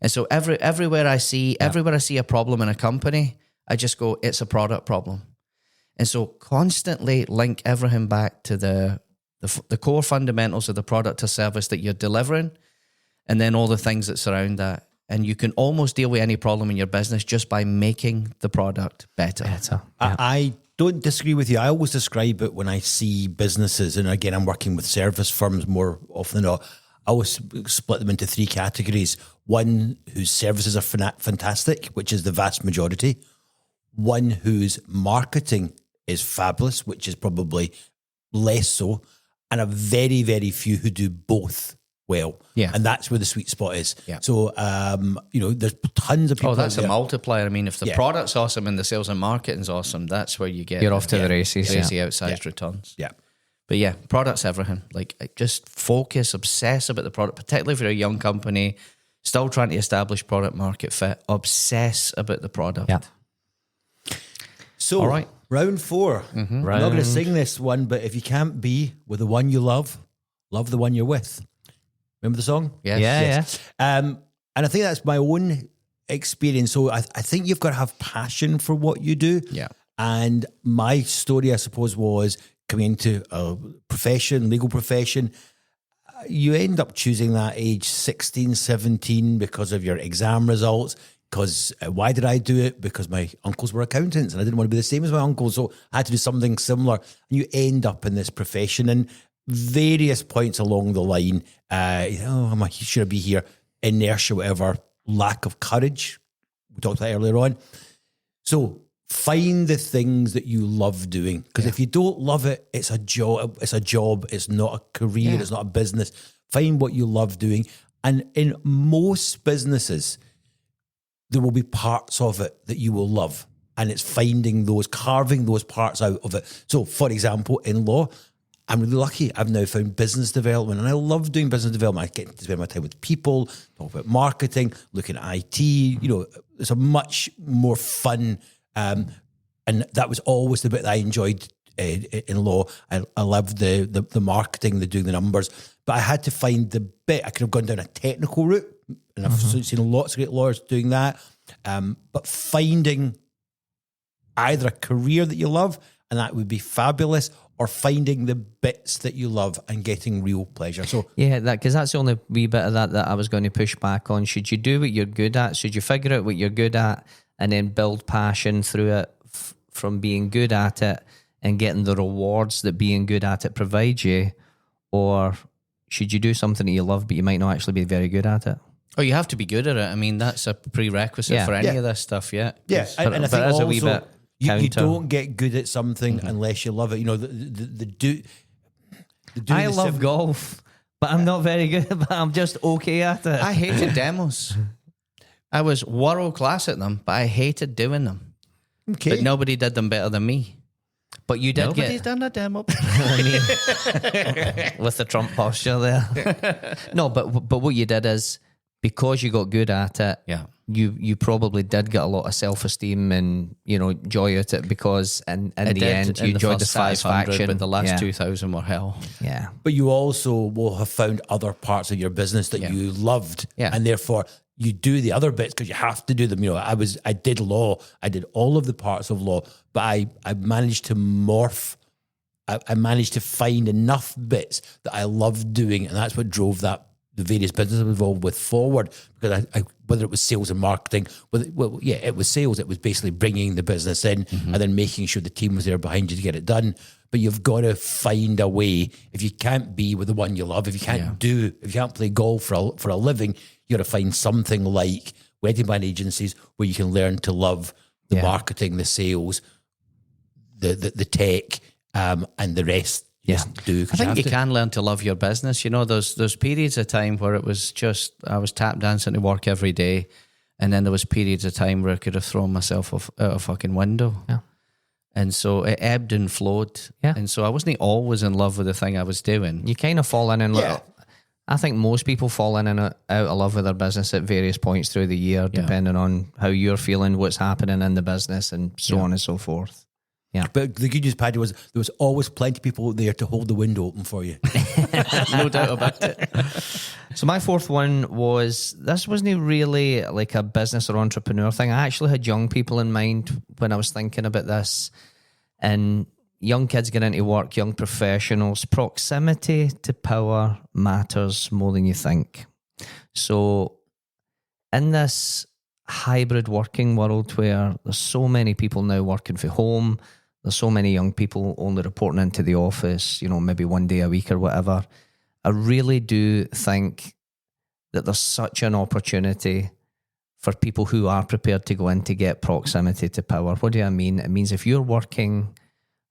A: And so everywhere I see a problem in a company, I just go, it's a product problem. And so constantly link everything back to the core fundamentals of the product or service that you're delivering, and then all the things that surround that. And you can almost deal with any problem in your business just by making the product better.
C: Yeah.
B: I don't disagree with you. I always describe it when I see businesses, and again, I'm working with service firms more often than not. I always split them into three categories. One whose services are fantastic, which is the vast majority. One whose marketing is fabulous, which is probably less so. And a very, very few who do both well.
A: Yeah.
B: And that's where the sweet spot is.
A: Yeah.
B: So, there's tons of people.
A: Oh, that's
B: out
A: a
B: there.
A: multiplier. I mean, if the product's awesome and the sales and marketing's awesome, that's where you get...
C: You're off to the races.
A: Crazy outsized returns.
B: Yeah.
A: But yeah, product's everything. Like, just focus, obsess about the product, particularly if you're a young company, still trying to establish product market fit, obsess about the product.
C: Yeah.
B: So,
A: all right.
B: Round 4. Mm-hmm. I'm not going to sing this one, but if you can't be with the one you love the one you're with. Remember the song?
A: Yes.
C: Yes.
B: And I think that's my own experience. So I think you've got to have passion for what you do.
A: Yeah.
B: And my story, I suppose, was coming into a profession, legal profession. You end up choosing that age 16, 17 because of your exam results. Because why did I do it? Because my uncles were accountants and I didn't want to be the same as my uncles. So I had to do something similar. And you end up in this profession, and various points along the line, should I be here? Inertia, whatever, lack of courage. We talked about that earlier on. So find the things that you love doing. Because if you don't love it, it's a job. It's not a career. It's not a business. Find what you love doing. And in most businesses, there will be parts of it that you will love. And it's carving those parts out of it. So, for example, in law, I'm really lucky. I've now found business development, and I love doing business development. I get to spend my time with people, talk about marketing, looking at IT. It's a much more fun, and that was always the bit that I enjoyed in law. I loved the marketing, the doing the numbers, but I had to find the bit. I could have gone down a technical route, and I've seen lots of great lawyers doing that. But finding either a career that you love, and that would be fabulous, or finding the bits that you love and getting real pleasure. So
C: because that's the only wee bit of that I was going to push back on. Should you do what you're good at? Should you figure out what you're good at and then build passion through it from being good at it and getting the rewards that being good at it provides you? Or should you do something that you love but you might not actually be very good at it?
A: Oh, you have to be good at it. I mean, that's a prerequisite for any of this stuff, yeah.
B: Yeah, and I think
C: as a
B: also,
C: wee bit
B: you don't get good at something unless you love it.
C: I love golf, but I'm not very good, but I'm just okay at it.
A: I hated demos. I was world class at them, but I hated doing them.
B: Okay.
A: But nobody did them better than me.
C: But you did
A: Nobody's done a demo.
C: with the Trump posture there. No, but what you did is because you got good at it,
A: Yeah.
C: you probably did get a lot of self-esteem and, joy out it, because in the end you enjoyed the
A: first 500,
C: satisfaction.
A: but the last 2,000 were hell.
C: Yeah.
B: But you also will have found other parts of your business that you loved, and therefore you do the other bits because you have to do them. I did law, I did all of the parts of law, but I managed to morph. I managed to find enough bits that I loved doing, and that's what drove the various businesses I was involved with forward. Because I whether it was sales and marketing, it was sales. It was basically bringing the business in and then making sure the team was there behind you to get it done. But you've got to find a way. If you can't be with the one you love, if you can't play golf for a living, you got to find something like wedding band agencies where you can learn to love the marketing, the sales, the tech, and the rest. Do.
A: I think you can learn to love your business. There's periods of time where it was just, I was tap dancing to work every day. And then there was periods of time where I could have thrown myself out a fucking window. Yeah. And so it ebbed and flowed. Yeah. And so I wasn't always in love with the thing I was doing.
C: You kind of fall in and I think most people fall in and out of love with their business at various points through the year, depending on how you're feeling, what's happening in the business, and so on and so forth. Yeah.
B: But the good news, Paddy, was there was always plenty of people there to hold the window open for you.
A: No doubt about it.
C: So my fourth one was, this wasn't really like a business or entrepreneur thing. I actually had young people in mind when I was thinking about this. And young kids get into work, young professionals, proximity to power matters more than you think. So in this hybrid working world where there's so many people now working from home, there's so many young people only reporting into the office, maybe one day a week or whatever, I really do think that there's such an opportunity for people who are prepared to go in to get proximity to power. What do I mean? It means if you're working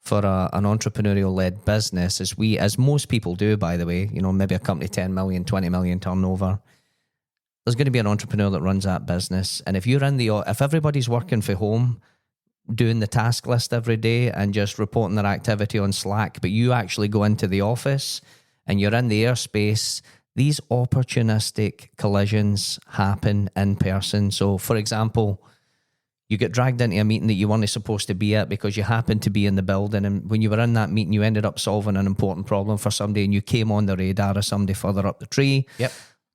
C: for an entrepreneurial-led business, as most people do, by the way, maybe a company 10 million, 20 million turnover, there's going to be an entrepreneur that runs that business. And if everybody's working from home, doing the task list every day and just reporting their activity on Slack, but you actually go into the office and you're in the airspace, these opportunistic collisions happen in person. So, for example, you get dragged into a meeting that you weren't supposed to be at because you happened to be in the building, and when you were in that meeting, you ended up solving an important problem for somebody and you came on the radar of somebody further up the tree.
A: Yep.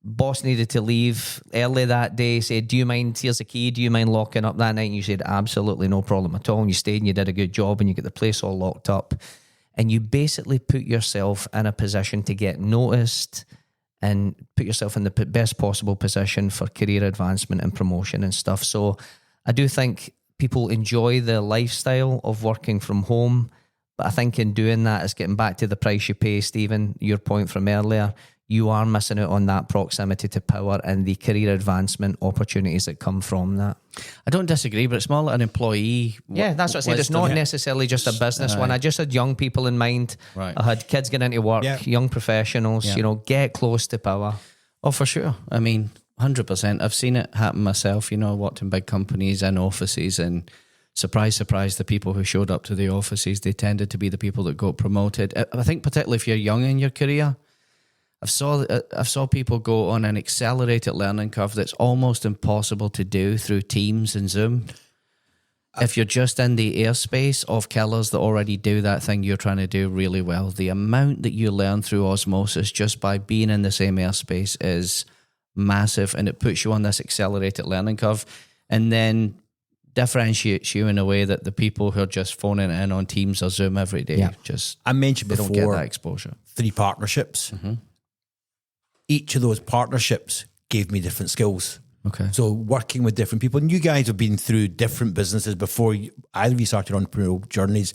C: Boss needed to leave early that day, said, here's a key, do you mind locking up that night? And you said, absolutely no problem at all. And you stayed and you did a good job and you get the place all locked up. And you basically put yourself in a position to get noticed and put yourself in the best possible position for career advancement and promotion and stuff. So I do think people enjoy the lifestyle of working from home, but I think in doing that, it's getting back to the price you pay, Stephen, your point from earlier. You are missing out on that proximity to power and the career advancement opportunities that come from that.
A: I don't disagree, but it's more like an employee.
C: Yeah, that's what I said. It's not necessarily just a business one. I just had young people in mind.
A: Right.
C: I had kids getting into work, young professionals, get close to power.
A: Oh, for sure. I mean, 100%. I've seen it happen myself. I worked in big companies and offices, and surprise, surprise, the people who showed up to the offices, they tended to be the people that got promoted. I think particularly if you're young in your career, I've saw people go on an accelerated learning curve that's almost impossible to do through Teams and Zoom. If you're just in the airspace of killers that already do that thing you're trying to do really well, the amount that you learn through osmosis just by being in the same airspace is massive, and it puts you on this accelerated learning curve and then differentiates you in a way that the people who are just phoning in on Teams or Zoom every day
B: I mentioned before,
A: don't get that exposure.
B: 3 partnerships. Mm-hmm. Each of those partnerships gave me different skills.
A: Okay.
B: So working with different people, and you guys have been through different businesses before either of you started entrepreneurial journeys.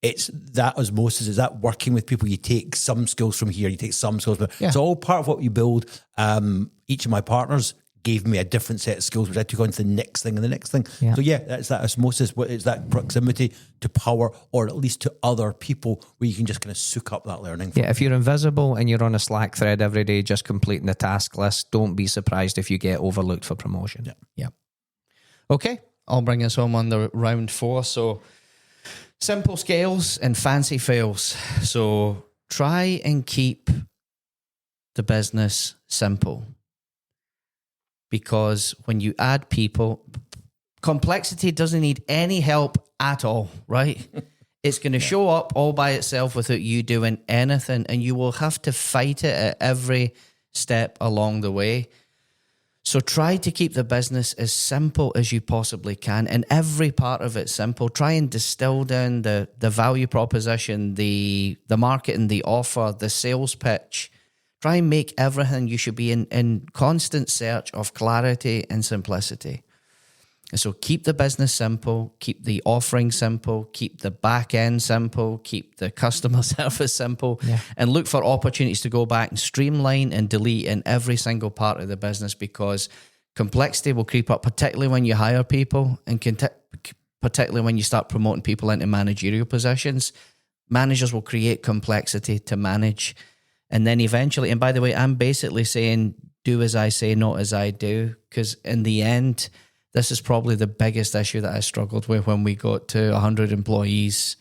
B: It's that osmosis, is that working with people. You take some skills from here, you take some skills, but it's all part of what you build. Each of my partners gave me a different set of skills, which I took on to the next thing and the next thing. Yeah. So that's that osmosis. It's that proximity to power, or at least to other people, where you can just kind of soak up that learning.
C: If you're invisible and you're on a Slack thread every day just completing the task list, don't be surprised if you get overlooked for promotion.
A: Yeah. Okay, I'll bring us home on the round 4. So simple scales and fancy fails. So try and keep the business simple. because when you add people, complexity doesn't need any help at all, right? It's going to show up all by itself without you doing anything, and you will have to fight it at every step along the way. So try to keep the business as simple as you possibly can, and every part of it simple. Try and distill down the value proposition, the marketing, the offer, the sales pitch. Try and make everything. You should be in constant search of clarity and simplicity. And so keep the business simple, keep the offering simple, keep the back end simple, keep the customer service simple, and look for opportunities to go back and streamline and delete in every single part of the business, because complexity will creep up, particularly when you hire people and particularly when you start promoting people into managerial positions. Managers will create complexity to manage. And then eventually, and by the way, I'm basically saying do as I say, not as I do, because in the end, this is probably the biggest issue that I struggled with when we got to 100 employees,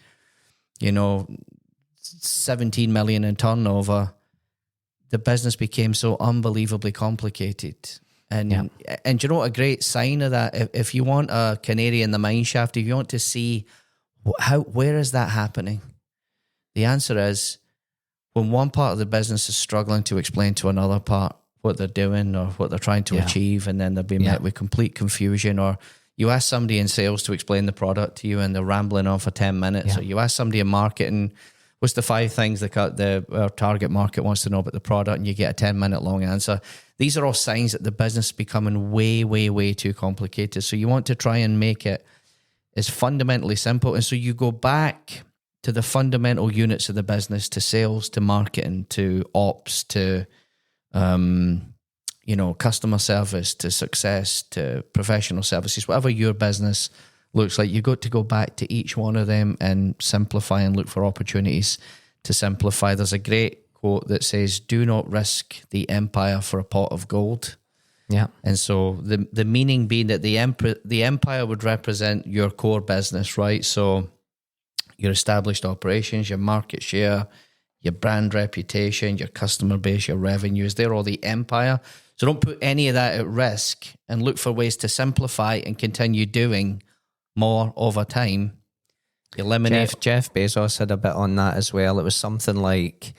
A: 17 million in turnover. The business became so unbelievably complicated. And you know what, a great sign of that, if you want a canary in the mine shaft, if you want to see where is that happening? The answer is when one part of the business is struggling to explain to another part what they're doing or what they're trying to achieve, and then they'll be met with complete confusion. Or you ask somebody in sales to explain the product to you and they're rambling on for 10 minutes. Or you ask somebody in marketing, what's the 5 things our target market wants to know about the product, and you get a 10-minute long answer. These are all signs that the business is becoming way, way, way too complicated. So you want to try and make it as fundamentally simple. And so you go back to the fundamental units of the business, to sales, to marketing, to ops, to customer service, to success, to professional services, whatever your business looks like. You got to go back to each one of them and simplify and look for opportunities to simplify. There's a great quote that says, do not risk the empire for a pot of gold. Yeah. And so the meaning being that the empire would represent your core business, right? So your established operations, your market share, your brand reputation, your customer base, your revenues, they're all the empire. So don't put any of that at risk, and look for ways to simplify and continue doing more over time. Eliminate.
C: Jeff Bezos had a bit on that as well. It was something like,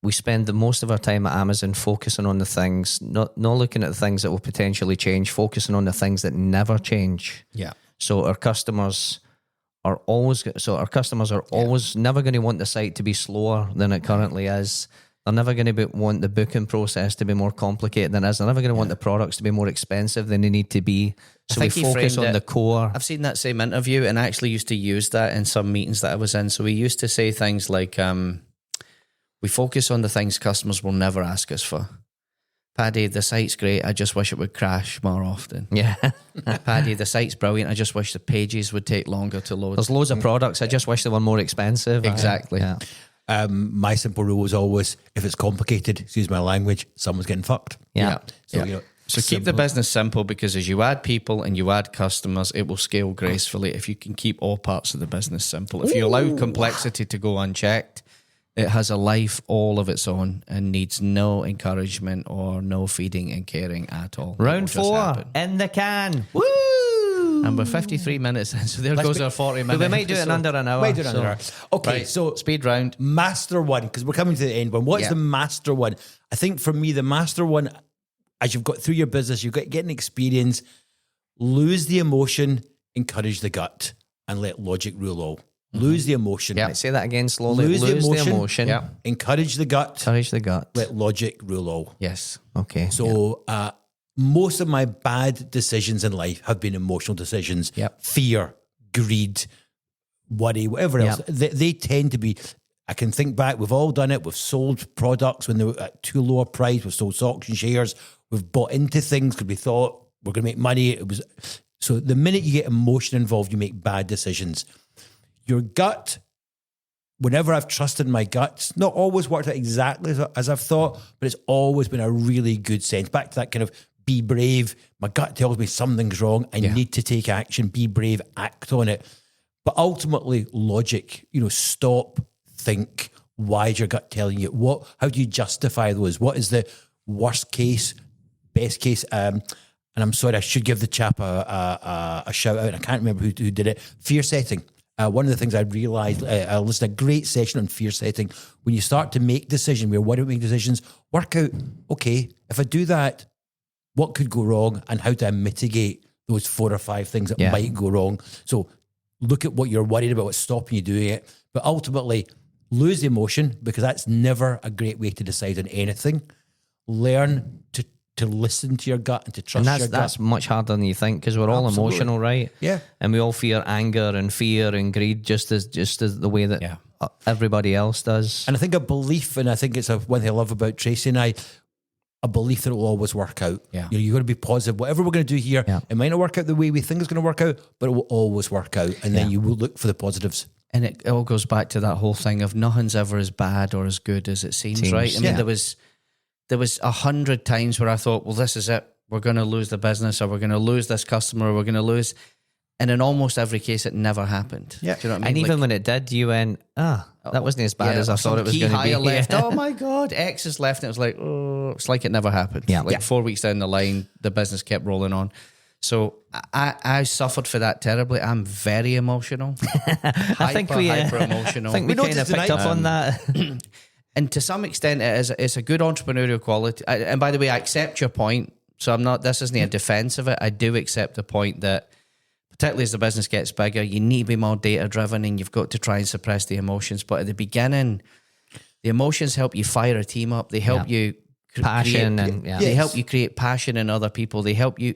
C: we spend the most of our time at Amazon focusing on the things, not looking at the things that will potentially change, focusing on the things that never change.
A: Yeah.
C: So our customers are always never going to want the site to be slower than it currently is. They're never going to want the booking process to be more complicated than it is. They're never going to want the products to be more expensive than they need to be. So we focus on the core.
A: I've seen that same interview and I actually used to use that in some meetings that I was in. So we used to say things like, we focus on the things customers will never ask us for. Paddy, the site's great. I just wish it would crash more often.
C: Yeah.
A: Paddy, the site's brilliant. I just wish the pages would take longer to load.
C: There's loads of products. I just wish they were more expensive.
A: Exactly.
C: Yeah.
B: My simple rule is always, if it's complicated, excuse my language, someone's getting fucked.
C: Yeah.
A: So keep the business simple, because as you add people and you add customers, it will scale gracefully if you can keep all parts of the business simple. If you allow complexity to go unchecked, it has a life all of its own and needs no encouragement or no feeding and caring at all.
C: Round 4 in the can. Woo!
A: And we're 53 minutes in, so there goes our 40 minutes.
C: We might do it in under an hour.
B: Okay,
A: right,
B: so
A: speed round.
B: Master one, because we're coming to the end one. What's the master one? I think for me, the master one, as you've got through your business, you've got to get an experience, lose the emotion, encourage the gut, and let logic rule all. Lose the emotion.
C: Yeah. Say that again slowly.
B: Lose the emotion.
A: Yeah.
B: Encourage the gut.
C: Encourage the gut.
B: Let logic rule all.
A: Yes.
C: Okay.
B: So most of my bad decisions in life have been emotional decisions.
A: Yep.
B: Fear, greed, worry, whatever else. They tend to be. I can think back. We've all done it. We've sold products when they were at too low a price. We've sold stocks and shares. We've bought into things because we thought we're going to make money. So the minute you get emotion involved, you make bad decisions. Your gut, whenever I've trusted my gut, it's not always worked out exactly as I've thought, but it's always been a really good sense. Back to that kind of be brave. My gut tells me something's wrong. I need to take action. Be brave. Act on it. But ultimately, logic. Stop, think. Why is your gut telling you? How do you justify those? What is the worst case best case. And I'm sorry, I should give the chap a shout out. I can't remember who did it. Fear setting. One of the things I realised, I listened to a great session on fear setting. When you start to make decisions, we're worried about making decisions, work out, okay, if I do that, what could go wrong and how do I mitigate those 4 or 5 things that might go wrong? So look at what you're worried about, what's stopping you doing it. But ultimately, lose the emotion, because that's never a great way to decide on anything. Learn to listen to your gut and to trust your gut.
C: That's much harder than you think, because we're all emotional, right?
B: Yeah.
C: And we all feel anger and fear and greed just as the way that everybody else does.
B: And I think a belief, and I think it's one thing I love about Tracy and I, a belief that it will always work out.
A: Yeah.
B: You've got to be positive. Whatever we're going to do here, it might not work out the way we think it's going to work out, but it will always work out. And then you will look for the positives.
A: And it all goes back to that whole thing of nothing's ever as bad or as good as it seems. Right? I mean, there was 100 times where I thought, well, this is it. We're going to lose the business, or we're going to lose this customer, or we're going to lose. And in almost every case, it never happened.
B: Yeah.
A: Do you know what I mean?
C: And even when it did, you went, that wasn't as bad as I thought it was going to be.
A: Left. Oh my God, X is left. And it was like, oh, it's like it never happened.
C: Yeah.
A: 4 weeks down the line, the business kept rolling on. So I suffered for that terribly. I'm very emotional.
C: I think hyper
A: emotional.
C: I think we kind of picked up on that.
A: And to some extent, it's a good entrepreneurial quality. And by the way, I accept your point. So this isn't a defense of it. I do accept the point that, particularly as the business gets bigger, you need to be more data driven, and you've got to try and suppress the emotions. But at the beginning, the emotions help you fire a team up. They help you
C: passion,
A: they help you create passion in other people. They help you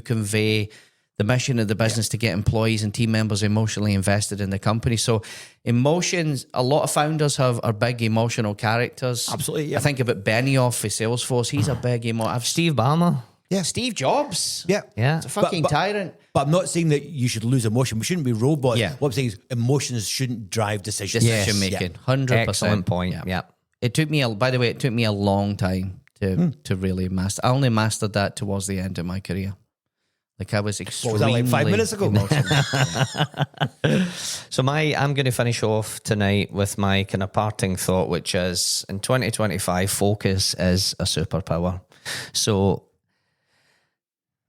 A: convey the mission of the business to get employees and team members emotionally invested in the company. So emotions, a lot of founders are big emotional characters.
B: Absolutely, yeah.
A: I think about Benioff for Salesforce. He's a big
C: Steve Ballmer.
B: Yeah.
A: Steve Jobs.
B: Yeah.
C: Yeah.
A: It's a fucking tyrant.
B: But I'm not saying that you should lose emotion. We shouldn't be robots.
A: Yeah.
B: What I'm saying is emotions shouldn't drive decisions.
A: Decision making. 100%.
C: Excellent point. Yeah.
A: It took me, by the way, a long time to really master. I only mastered that towards the end of my career. Like I was extremely...
B: What was that, like 5 minutes ago?
C: So I'm going to finish off tonight with my kind of parting thought, which is, in 2025, focus is a superpower. So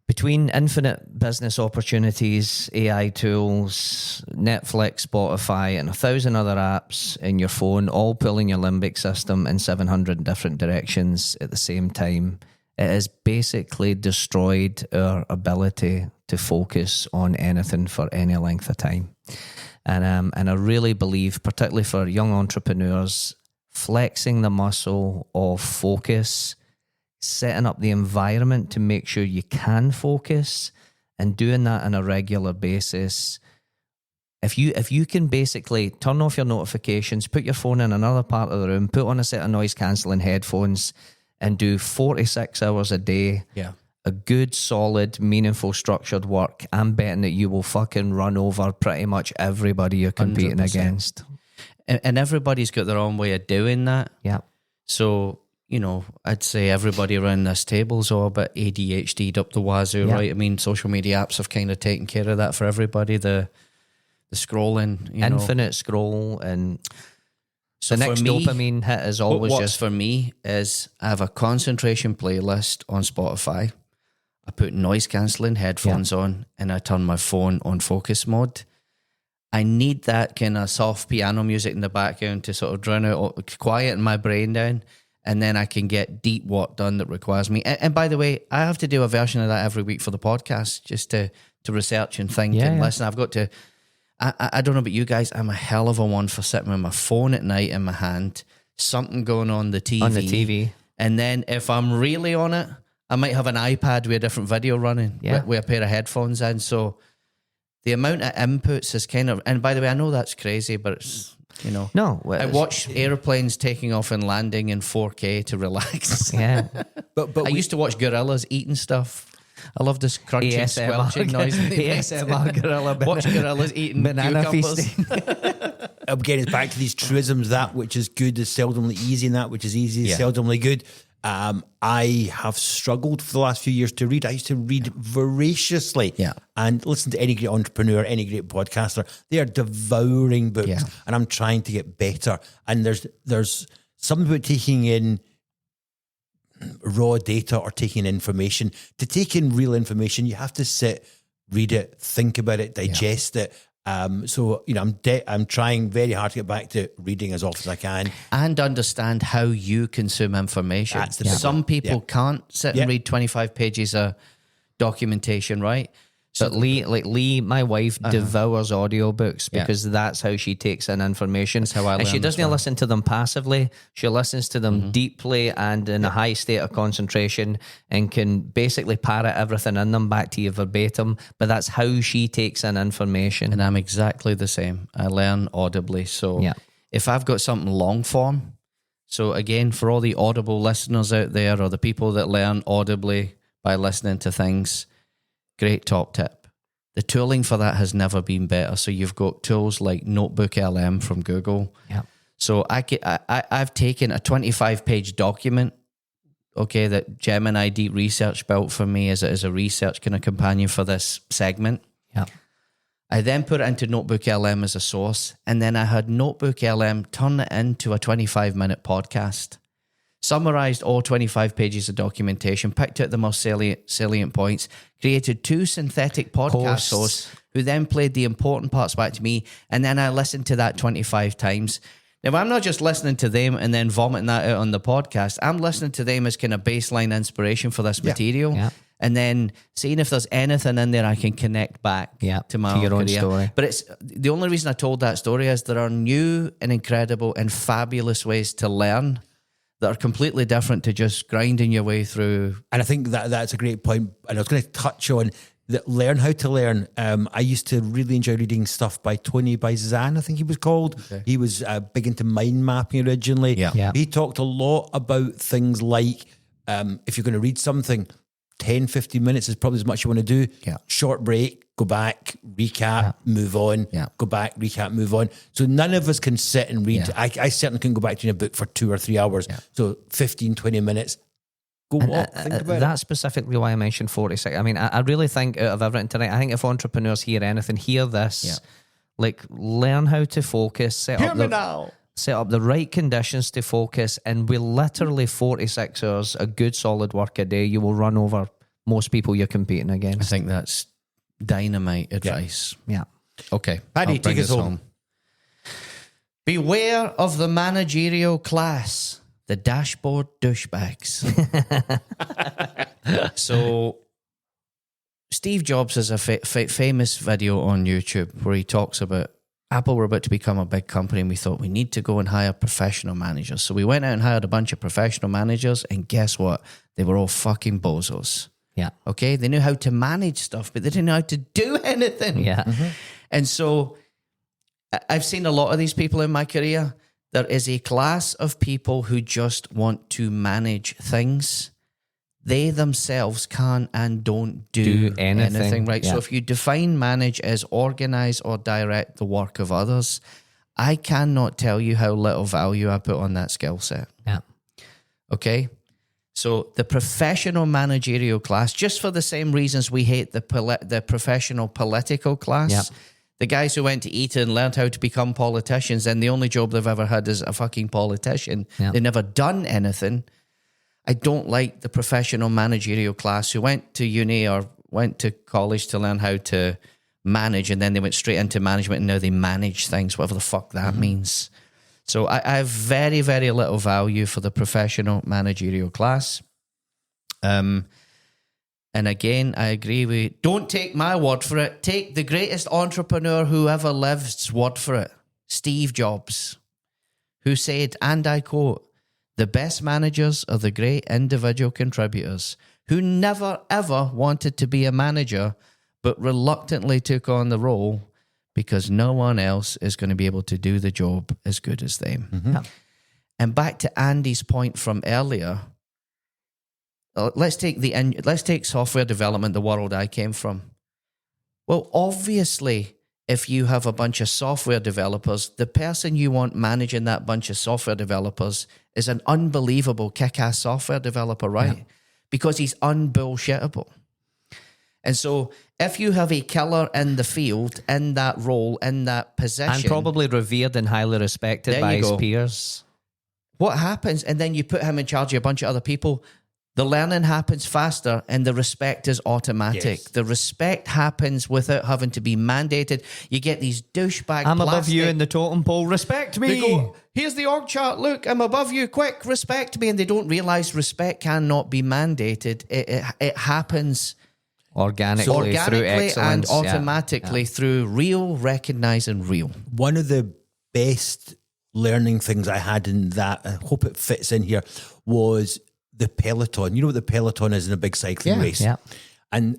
C: between infinite business opportunities, AI tools, Netflix, Spotify, and 1,000 other apps in your phone, all pulling your limbic system in 700 different directions at the same time, it has basically destroyed our ability to focus on anything for any length of time. And I really believe, particularly for young entrepreneurs, flexing the muscle of focus, setting up the environment to make sure you can focus, and doing that on a regular basis. If you can basically turn off your notifications, put your phone in another part of the room, put on a set of noise cancelling headphones, and do 46 hours a day, a good, solid, meaningful, structured work, I'm betting that you will fucking run over pretty much everybody you're competing
A: 100%.
C: against.
A: And everybody's got their own way of doing that.
C: Yeah.
A: So, I'd say everybody around this table's all a bit ADHD'd up the wazoo, right? I mean, social media apps have kind of taken care of that for everybody. The scrolling,
C: Infinite scroll, and
A: so
C: the next
A: for me,
C: dopamine hit is always
A: what's for me is I have a concentration playlist on Spotify. I put noise cancelling headphones on, and I turn my phone on focus mode. I need that kind of soft piano music in the background to sort of drown out, quieten my brain down, and then I can get deep work done that requires me. And by the way, I have to do a version of that every week for the podcast, just to research and think and listen. I've got to... I don't know about you guys, I'm a hell of a one for sitting with my phone at night in my hand, something going on the TV.
C: on the TV.
A: And then if I'm really on it, I might have an iPad with a different video running with a pair of headphones in. So the amount of inputs is kind of... And by the way, I know that's crazy, but it's,
C: No.
A: I watch airplanes taking off and landing in 4K to relax.
C: Yeah.
B: But
A: I used to watch gorillas eating stuff. I love this crunching, squelching noise.
C: ASMR gorilla.
A: Watch gorillas eating
C: banana
A: cucumbers.
C: feasting.
B: again, it's back to these truisms. That which is good is seldomly easy, and that which is easy is seldomly good. I have struggled for the last few years to read. I used to read voraciously and listen to any great entrepreneur, any great podcaster. They are devouring books, and I'm trying to get better. And there's something about taking in raw data or taking information. To take in real information, you have to sit, read it, think about it, digest it. So, you know, I'm trying very hard to get back to reading as often as I can.
A: And understand how you consume information.
B: That's the big
A: Some
B: one.
A: people can't sit and read 25 pages of documentation, right?
C: But Lee, my wife devours audiobooks because that's how she takes in information. That's
A: how I
C: and she
A: learn as
C: doesn't
A: well.
C: listen to them passively. She listens to them deeply and in a high state of concentration, and can basically parrot everything in them back to you verbatim. But that's how she takes in information.
A: And I'm exactly the same. I learn audibly. So if I've got something long form, so again, for all the Audible listeners out there, or the people that learn audibly by listening to things, great top tip. The tooling for that has never been better. So you've got tools like Notebook LM from Google.
C: Yeah.
A: So I've taken a 25-page document, okay, that Gemini Deep Research built for me as a research kind of companion for this segment.
C: Yeah.
A: I then put it into Notebook LM as a source, and then I had Notebook LM turn it into a 25-minute podcast. Summarized all 25 pages of documentation, picked out the most salient points, created 2 synthetic podcast hosts who then played the important parts back to me, and then I listened to that 25 times. Now, I'm not just listening to them and then vomiting that out on the podcast. I'm listening to them as kind of baseline inspiration for this material, and then seeing if there's anything in there I can connect back to my
C: your own
A: career.
C: story.
A: But it's the only reason I told that story is there are new and incredible and fabulous ways to learn that are completely different to just grinding your way through.
B: And I think that's a great point. And I was going to touch on that, learn how to learn. I used to really enjoy reading stuff by Tony Baizan, I think he was called. Okay. He was big into mind mapping originally.
C: Yeah.
B: He talked a lot about things like if you're going to read something, 10, 15 minutes is probably as much you want to do.
A: Yeah.
B: Short break, go back, recap, move on, go back, recap, move on. So none of us can sit and read. I certainly couldn't go back to a book for 2 or 3 hours. Yeah. So 15, 20 minutes. Go walk, think about
C: that's specifically why I mentioned 46. I mean, I really think out of everything tonight, I think if entrepreneurs hear anything, hear this. Like, learn how to focus, set up the right conditions to focus, and with literally 46 hours, a good solid work a day, you will run over most people you're competing against.
A: I think that's dynamite advice.
C: Yeah.
A: Okay.
B: Paddy, take us home.
A: Beware of the managerial class, the dashboard douchebags. So Steve Jobs has a famous video on YouTube where he talks about Apple were about to become a big company, and we thought we need to go and hire professional managers. So we went out and hired a bunch of professional managers, and guess what? They were all fucking bozos.
C: Yeah.
A: Okay? They knew how to manage stuff, but they didn't know how to do anything.
C: Yeah. Mm-hmm.
A: And so I've seen a lot of these people in my career. There is a class of people who just want to manage things. They themselves can and don't do anything, right?
C: Yeah.
A: So if you define manage as organize or direct the work of others, I cannot tell you how little value I put on that skill set.
C: Yeah.
A: Okay? So the professional managerial class, just for the same reasons we hate the professional political class,
C: Yep.
A: the guys who went to Eton and learned how to become politicians, and the only job they've ever had is a fucking politician.
C: Yep.
A: They've never done anything. I don't like the professional managerial class who went to uni or went to college to learn how to manage, and then they went straight into management and now they manage things, whatever the fuck that means. So I have very, very little value for the professional managerial class. And again, I agree with, don't take my word for it. Take the greatest entrepreneur who ever lived's word for it. Steve Jobs, who said, and I quote, "The best managers are the great individual contributors who never, ever wanted to be a manager, but reluctantly took on the role because no one else is going to be able to do the job as good as them."
C: Mm-hmm.
A: And back to Andy's point from earlier, let's take software development, the world I came from. Well, obviously, if you have a bunch of software developers, the person you want managing that bunch of software developers is an unbelievable kick-ass software developer, right? Yeah. Because he's unbullshitable. And so if you have a killer in the field, in that role, in that position...
C: And probably revered and highly respected by his peers.
A: What happens? And then you put him in charge of a bunch of other people. the learning happens faster and the respect is automatic.
B: Yes.
A: The respect happens without having to be mandated. You get these douchebag
C: I'm above you
A: plastic-
C: in the totem pole. Respect me.
A: They go, here's the org chart. Look, I'm above you. Quick, respect me. And they don't realise respect cannot be mandated. It happens
C: organically through
A: and
C: excellence. Yeah.
A: automatically through real, recognising real.
B: One of the best learning things I had in that, I hope it fits in here, was the peloton. You know what the peloton is in a big cycling race?
C: Yeah.
B: And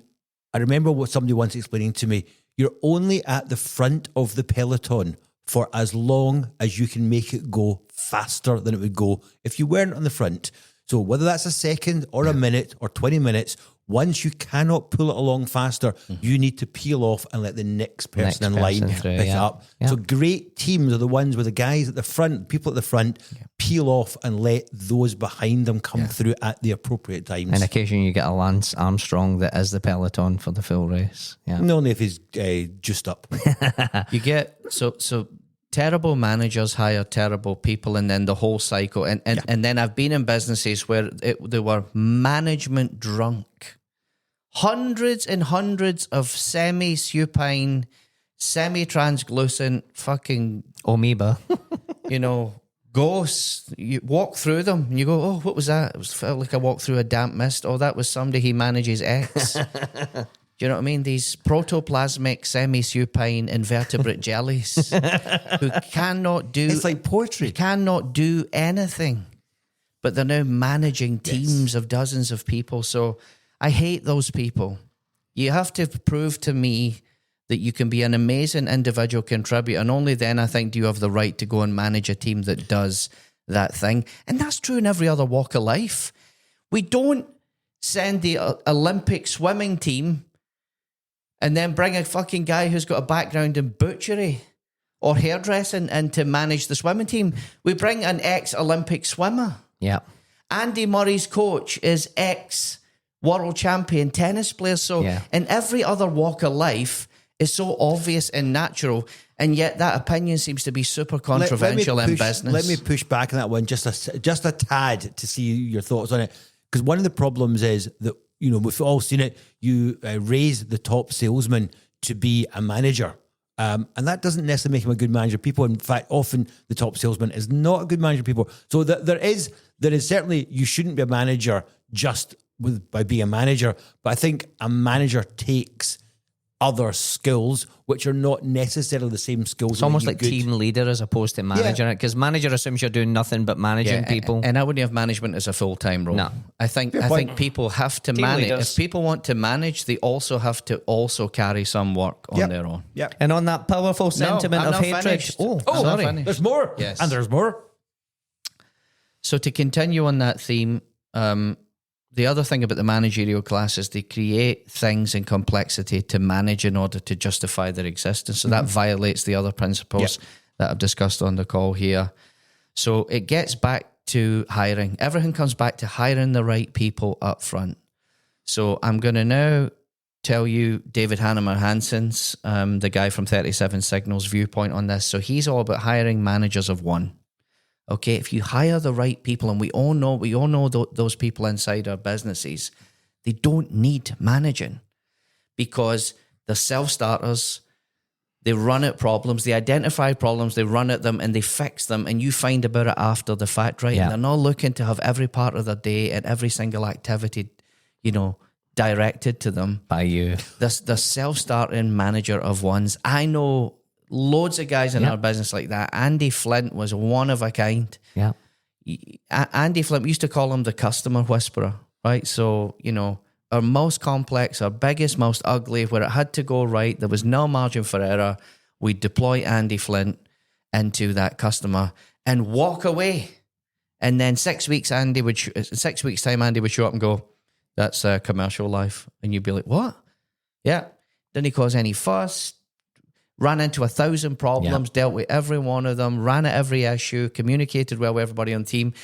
B: I remember what somebody once explaining to me, you're only at the front of the peloton for as long as you can make it go faster than it would go if you weren't on the front. So whether that's a second or a minute or 20 minutes, once you cannot pull it along faster, you need to peel off and let the next person in line
C: through,
B: pick it
C: yeah.
B: up.
C: Yeah.
B: So great teams are the ones with the guys at the front, people at the front, peel off and let those behind them come through at the appropriate times.
C: And occasionally you get a Lance Armstrong that is the peloton for the full race. Yeah.
B: And only if he's juiced up.
A: You get so terrible managers hire terrible people, and then the whole cycle. And then I've been in businesses where they were management drunk. Hundreds and hundreds of semi-supine, semi-translucent fucking,
C: Amoeba.
A: ghosts. You walk through them and you go, oh, what was that? It felt like I walked through a damp mist. Oh, that was somebody he manages ex. Do you know what I mean? These protoplasmic, semi-supine invertebrate jellies who cannot do...
B: It's like poetry.
A: Cannot do anything. But they're now managing teams of dozens of people. So I hate those people. You have to prove to me that you can be an amazing individual contributor, and only then I think do you have the right to go and manage a team that does that thing. And that's true in every other walk of life. We don't send the Olympic swimming team and then bring a fucking guy who's got a background in butchery or hairdressing in to manage the swimming team. We bring an ex-Olympic swimmer.
C: Yeah.
A: Andy Murray's coach is ex-world champion tennis player. So in every other walk of life, it's so obvious and natural, and yet that opinion seems to be super controversial in business.
B: Let me push back on that one just a tad to see your thoughts on it. Because one of the problems is that, we've all seen it, you raise the top salesman to be a manager. And that doesn't necessarily make him a good manager of people. In fact, often the top salesman is not a good manager of people. So there is certainly, you shouldn't be a manager just by being a manager. But I think a manager takes other skills which are not necessarily the same skills.
C: It's almost like team leader as opposed to manager, because manager assumes you're doing nothing but managing people.
A: And I wouldn't have management as a full-time role.
C: No.
A: I think people have to
C: Team
A: manage.
C: leaders.
A: If people want to manage, they also have to also carry some work on their own.
B: Yep.
C: And on that powerful sentiment
A: I'm
C: of
A: not
C: hatred.
A: finished.
C: Oh,
A: I'm not
C: sorry.
A: finished.
B: There's more.
A: Yes.
B: And there's more.
A: So to continue on that theme, the other thing about the managerial class is they create things in complexity to manage in order to justify their existence. So that violates the other principles that I've discussed on the call here. So it gets back to hiring. Everything comes back to hiring the right people up front. So I'm going to now tell you David Hannemer Hansen's, the guy from 37 Signals viewpoint on this. So he's all about hiring managers of one. Okay, if you hire the right people, and we all know those people inside our businesses, they don't need managing because they're self-starters. They run at problems, they identify problems, they run at them, and they fix them, and you find about it after the fact, right?
C: Yeah.
A: And they're not looking to have every part of their day and every single activity, directed to them
C: By you.
A: The self-starting manager of ones. I know loads of guys in our business like that. Andy Flint was one of a kind.
C: Yeah.
A: Andy Flint, we used to call him the customer whisperer, right? So, our most complex, our biggest, most ugly, where it had to go right, there was no margin for error, we'd deploy Andy Flint into that customer and walk away. And then 6 weeks time, Andy would show up and go, that's commercial life. And you'd be like, what? Yeah. Didn't he cause any fuss? Ran into 1,000 problems, dealt with every one of them, ran at every issue, communicated well with everybody on the team.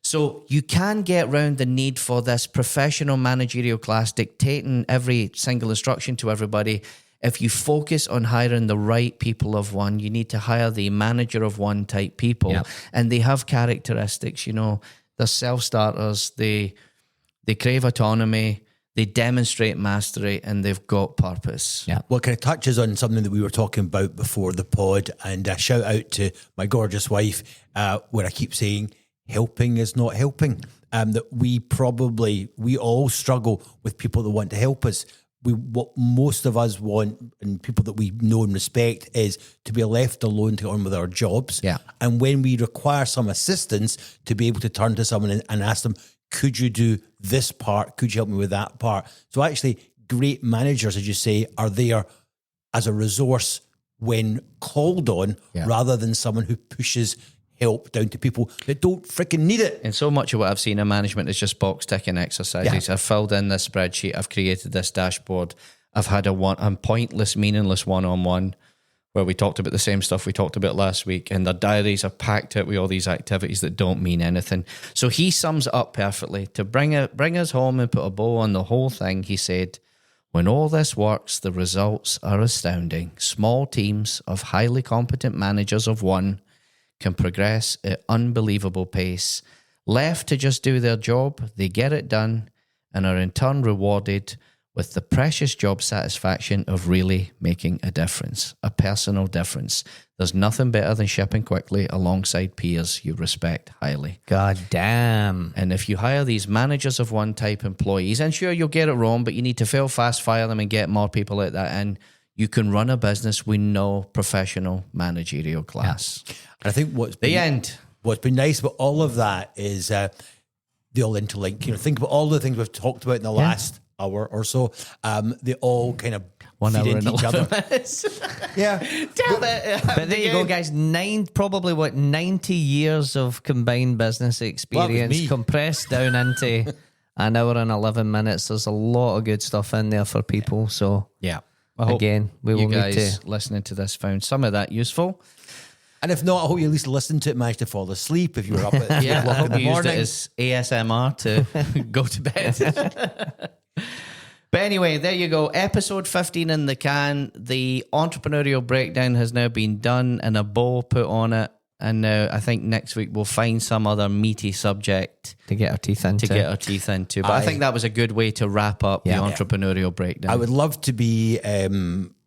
A: So you can get around the need for this professional managerial class dictating every single instruction to everybody. If you focus on hiring the right people of one, you need to hire the manager of one type people. And they have characteristics, they're self-starters, they they crave autonomy, they demonstrate mastery, and they've got purpose.
C: Yeah.
B: Well, it kind of touches on something that we were talking about before the pod, and a shout out to my gorgeous wife, where I keep saying, helping is not helping. That we all struggle with people that want to help us. What most of us want, and people that we know and respect, is to be left alone to get on with our jobs.
C: Yeah.
B: And when we require some assistance, to be able to turn to someone and ask them, could you do this part? Could you help me with that part? So actually, great managers, as you say, are there as a resource when called on, rather than someone who pushes help down to people that don't freaking need it.
A: And so much of what I've seen in management is just box ticking exercises. I've filled in this spreadsheet. I've created this dashboard. I've had a pointless, meaningless one-on-one where we talked about the same stuff we talked about last week, and their diaries are packed out with all these activities that don't mean anything. So he sums it up perfectly. To bring us home and put a bow on the whole thing, he said, when all this works, the results are astounding. Small teams of highly competent managers of one can progress at unbelievable pace. Left to just do their job, they get it done and are in turn rewarded with the precious job satisfaction of really making a difference, a personal difference. There's nothing better than shipping quickly alongside peers you respect highly.
C: God damn.
A: And if you hire these managers of one type employees, and sure, you'll get it wrong, but you need to fail fast, fire them, and get more people like that in, you can run a business with no professional managerial class.
B: And I think what's been nice about all of that is they all interlink. Think about all the things we've talked about in the last hour or so. They all kind of
A: 1 hour
B: feed
A: and
B: into each
A: 11
B: other.
A: minutes.
B: Yeah.
A: Damn it.
C: But there you go, guys. 90 years of combined business experience
B: me.
C: compressed down into an hour and 11 minutes. There's a lot of good stuff in there for people. So
A: Yeah. I hope
C: again, we will
A: you
C: need
A: guys
C: to.
A: listening to this found some of that useful.
B: And if not, I hope you at least listened to it, managed to fall asleep if you were up at 3
A: Yeah, I
B: o'clock in
A: hope
B: the
A: you used it
B: morning.
A: as ASMR to go to bed. But anyway, there you go. Episode 15 in the can. The entrepreneurial breakdown has now been done and a bow put on it. And now I think next week we'll find some other meaty subject
C: To get our teeth into.
A: But I think that was a good way to wrap up the entrepreneurial breakdown.
B: I would love to be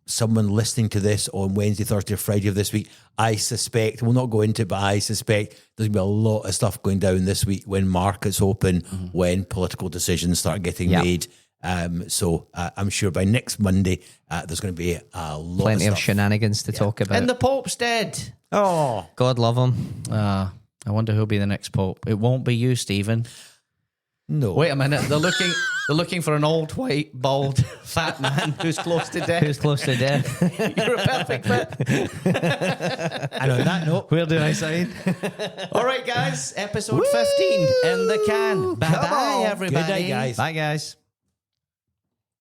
B: someone listening to this on Wednesday, Thursday, or Friday of this week. I suspect, we'll not go into it, but I suspect there's going to be a lot of stuff going down this week when markets open, when political decisions start getting made. So I'm sure by next Monday, there's going to be a lot
C: Plenty
B: of
C: of
B: stuff.
C: shenanigans to talk about.
A: And the Pope's dead.
B: Oh,
C: God love him.
A: I wonder who'll be the next Pope. It won't be you, Stephen.
B: no.
A: Wait a minute. They're looking for an old, white, bald, fat man who's close to death.
C: Who's close to death?
A: You're a perfect fit.
B: And on that note,
C: Where do I sign?
A: All right, guys. Episode 15 in the can. Bye-bye, everybody.
B: Good night, guys.
C: Bye, guys.